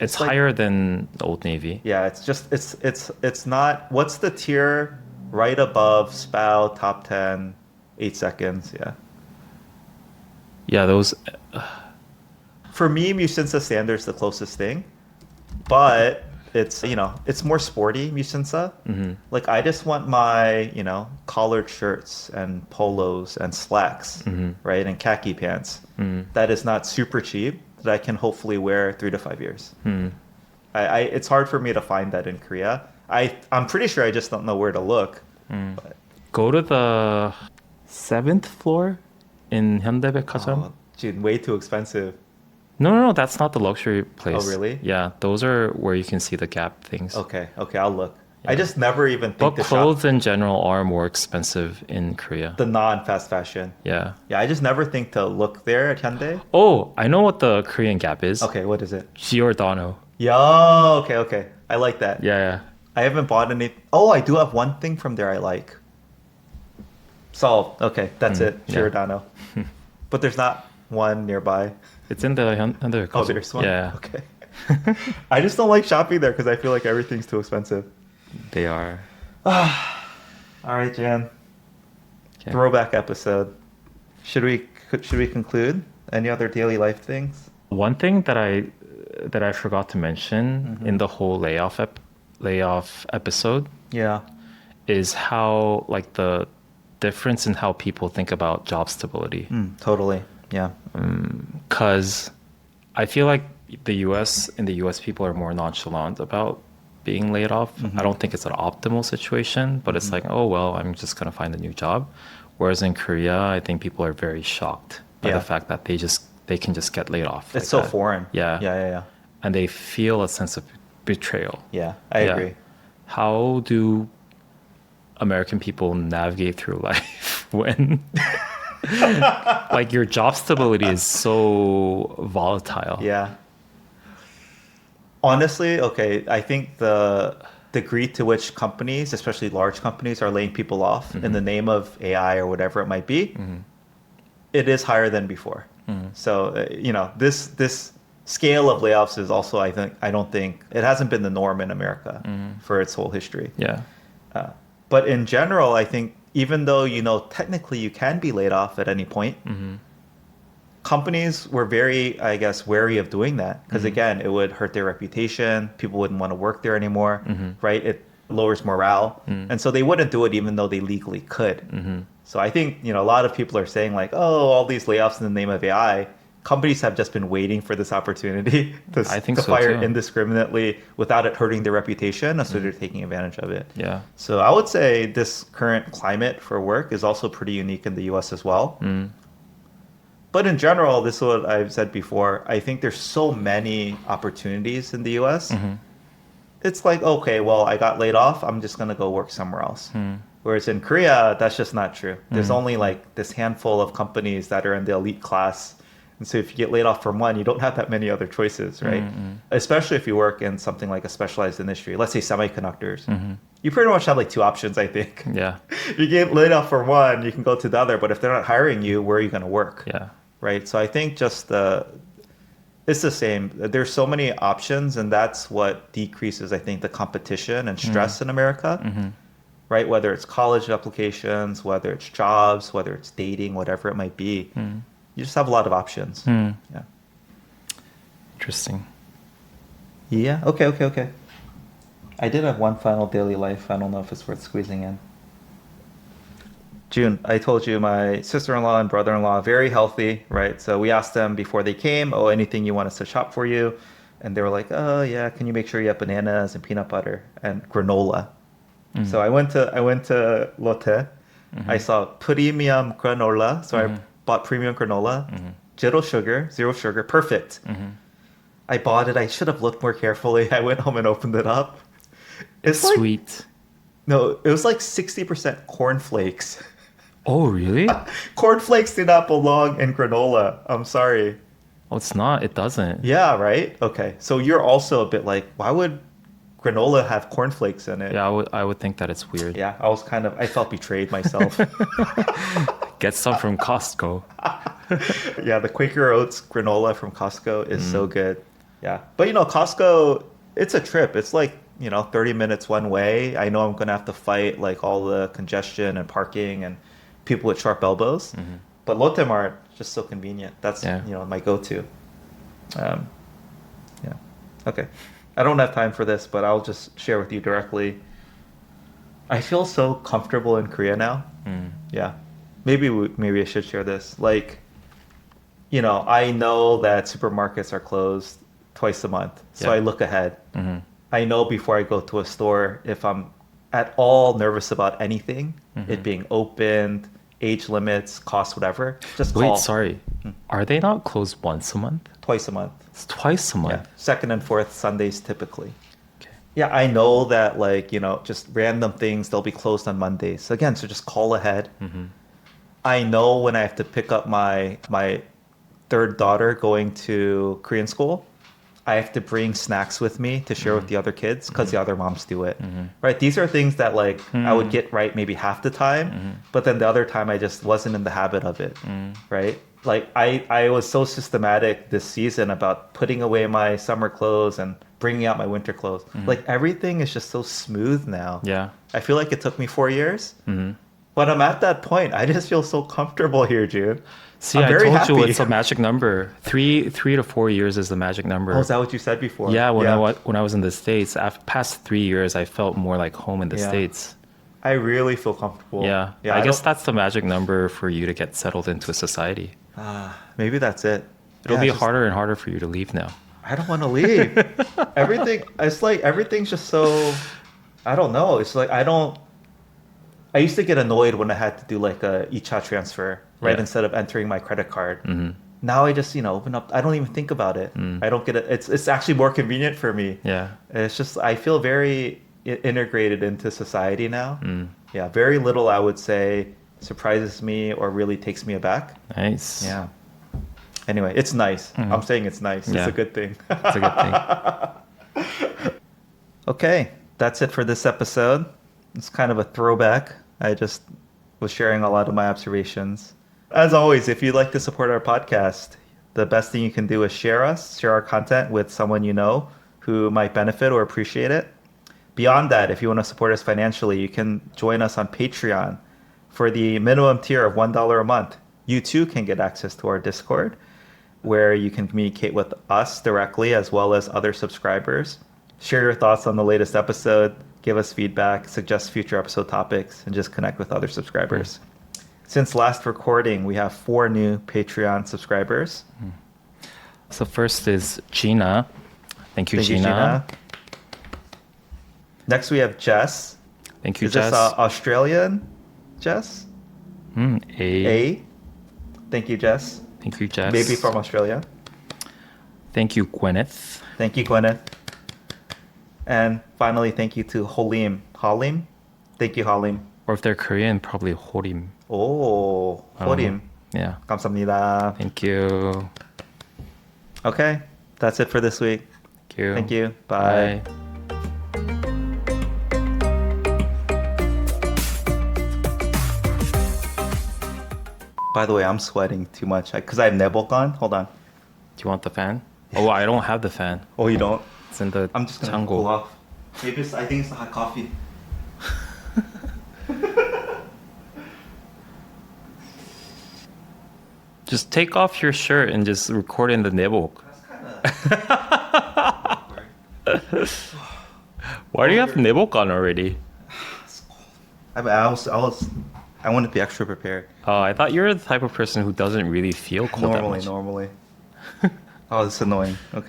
It's like- higher than the Old Navy. Yeah, it's just it's not. What's the tier right above Spow top 10, 8 seconds? Yeah. Yeah, those. For me, Musinsa Standard's the closest thing, but it's it's more sporty Musinsa. Like I just want my collared shirts and polos and slacks, right, and khaki pants. That is not super cheap that I can hopefully wear 3 to 5 years. It's hard for me to find that in Korea. I'm pretty sure I just don't know where to look. But, Go to the 7th floor in Hyundai-Baekjam. oh, dude, way too expensive. No, that's not the luxury place. Oh, really? Yeah, those are where you can see the Gap things. Okay, I'll look. I just never even think But to shop clothes in general are more expensive in Korea. the non-fast fashion. Yeah. Yeah, I just never think to look there at Hyundai. Oh, I know what the Korean Gap is. Okay, what is it? Giordano. Yo, okay. I like that. Yeah. I haven't bought any. Oh, I do have one thing from there I like. Solved. Okay, that's it. yeah. Giordano. But there's not one nearby. It's in the Hyundai. Oh, there's one? Yeah. Okay. I just don't like shopping there because I feel like everything's too expensive. They are. All right, Jan. Okay. Throwback episode. Should we conclude? Any other daily life things? One thing that I forgot to mention in the whole layoff episode Yeah. is how like the difference in how people think about job stability. Totally. Yeah. Because I feel like in the US, people are more nonchalant about being laid off. I don't think it's an optimal situation, but it's like, oh, well, I'm just going to find a new job. Whereas in Korea, I think people are very shocked by the fact that they can just get laid off. It's like so that. foreign. Yeah. Yeah. And they feel a sense of betrayal. Yeah, I Yeah. agree. How do American people navigate through life when like your job stability is so volatile? Yeah. Honestly, okay, I think the degree to which companies, especially large companies, are laying people off in the name of AI or whatever it might be, it is higher than before. So, this scale of layoffs is also, I don't think, it hasn't been the norm in America for its whole history. Yeah. But in general, I think even though, technically you can be laid off at any point, companies were very, I guess, wary of doing that because again, it would hurt their reputation. People wouldn't want to work there anymore, right? It lowers morale, and so they wouldn't do it even though they legally could. So I think a lot of people are saying like, oh, all these layoffs in the name of AI. Companies have just been waiting for this opportunity to fire too. indiscriminately without it hurting their reputation, and so they're taking advantage of it. Yeah. So I would say this current climate for work is also pretty unique in the US as well. But in general, this is what I've said before. I think there's so many opportunities in the US. it's like, okay, well, I got laid off. I'm just going to go work somewhere else. Whereas in Korea, that's just not true. There's only like this handful of companies that are in the elite class. And so if you get laid off from one, you don't have that many other choices, right? Especially if you work in something like a specialized industry, let's say semiconductors. You pretty much have like two options, I think. Yeah. You get laid off from one, you can go to the other. But if they're not hiring you, where are you going to work? Yeah. Right? So I think just it's the same. There's so many options, and that's what decreases, I think, the competition and stress in America. Right? Whether it's college applications, whether it's jobs, whether it's dating, whatever it might be. You just have a lot of options. Yeah. Interesting. Yeah. Okay. I did have one final daily life. I don't know if it's worth squeezing in. June, I told you my sister-in-law and brother-in-law, very healthy, right? So we asked them before they came, oh, anything you want us to shop for you? And they were like, oh, yeah, can you make sure you have bananas and peanut butter and granola? So I went to Lotte. I saw premium granola. So I bought premium granola. Zero sugar, perfect. I bought it. I should have looked more carefully. I went home and opened it up. It's like, sweet. No, it was like 60% cornflakes. Oh, really? Cornflakes do not belong in granola. I'm sorry. Oh, it's not. It doesn't. Yeah, right? Okay. So you're also a bit like, why would granola have cornflakes in it? Yeah, I would think that it's weird. Yeah, I felt betrayed myself. Get some from Costco. Yeah, the Quaker Oats granola from Costco is so good. Yeah. But Costco, it's a trip. It's like, 30 minutes one way. I know I'm going to have to fight like all the congestion and parking and people with sharp elbows. But Lotte Mart, just so convenient. That's, my go-to. Yeah. Okay. I don't have time for this, but I'll just share with you directly. I feel so comfortable in Korea now. Yeah. Maybe I should share this. Like, I know that supermarkets are closed twice a month. So I look ahead. I know before I go to a store, if I'm at all nervous about anything, it being opened, age limits, cost, whatever, just call. Wait, sorry. Are they not closed once a month? Twice a month. It's twice a month. Yeah. Second and fourth Sundays typically. Okay. Yeah, I know that just random things, they'll be closed on Mondays. Again, so just call ahead. I know when I have to pick up my third daughter going to Korean school, I have to bring snacks with me to share with the other kids because the other moms do it. Right? These are things that I would get right maybe half the time, but then the other time I just wasn't in the habit of it. Right? Like I was so systematic this season about putting away my summer clothes and bringing out my winter clothes. Like everything is just so smooth now. Yeah. I feel like it took me 4 years. But I'm at that point. I just feel so comfortable here, June. See, I'm I very told you happy. it's a magic number. Three to 4 years is the magic number. Oh, is that what you said before? Yeah, when I was in the States, after past 3 years, I felt more like home in the States. I really feel comfortable. Yeah, I guess that's the magic number for you to get settled into a society. Maybe that's it. It'll be harder and harder for you to leave now. I don't want to leave. It's like everything's just so, I don't know. It's like I used to get annoyed when I had to do like a e-chat transfer, right? Yeah. Instead of entering my credit card. Now I just, open up. I don't even think about it. I don't get it. It's actually more convenient for me. Yeah. It's just, I feel very integrated into society now. Yeah. Very little, I would say, surprises me or really takes me aback. Nice. Yeah. Anyway, it's nice. I'm saying it's nice. Yeah. It's a good thing. It's a good thing. Okay. That's it for this episode. It's kind of a throwback. I just was sharing a lot of my observations. As always, if you'd like to support our podcast, the best thing you can do is share our content with someone you know who might benefit or appreciate it. Beyond that, if you want to support us financially, you can join us on Patreon. For the minimum tier of $1 a month, you too can get access to our Discord, where you can communicate with us directly as well as other subscribers. Share your thoughts on the latest episode, give us feedback, suggest future episode topics, and just connect with other subscribers. Since last recording, we have 4 new Patreon subscribers. So first is Gina. Thank you, Gina. Next, we have Jess. Thank you, Is Jess. this Australian, Jess? A. Thank you, Jess. Thank you, Jess. Maybe from Australia. Thank you, Gwyneth. Thank you, Gwyneth. And finally, thank you to Holim. Halim? Thank you, Halim. Or if they're Korean, probably horim. Oh, Holim. Yeah. 감사합니다. Thank you. Okay, that's it for this week. Thank you. Thank you. Bye. By the way, I'm sweating too much because I have 내복 on. Hold on. Do you want the fan? Oh, I don't have the fan. Oh, you don't? It's in the I'm just gonna 창고. cool off. Maybe I think it's the hot coffee. Just take off your shirt and just record in the 내복. That's kind of. Why do you have 내복 on already? I wanted to be extra prepared. Oh, I thought you were the type of person who doesn't really feel cold that much. Normally. Oh, this is annoying. Okay.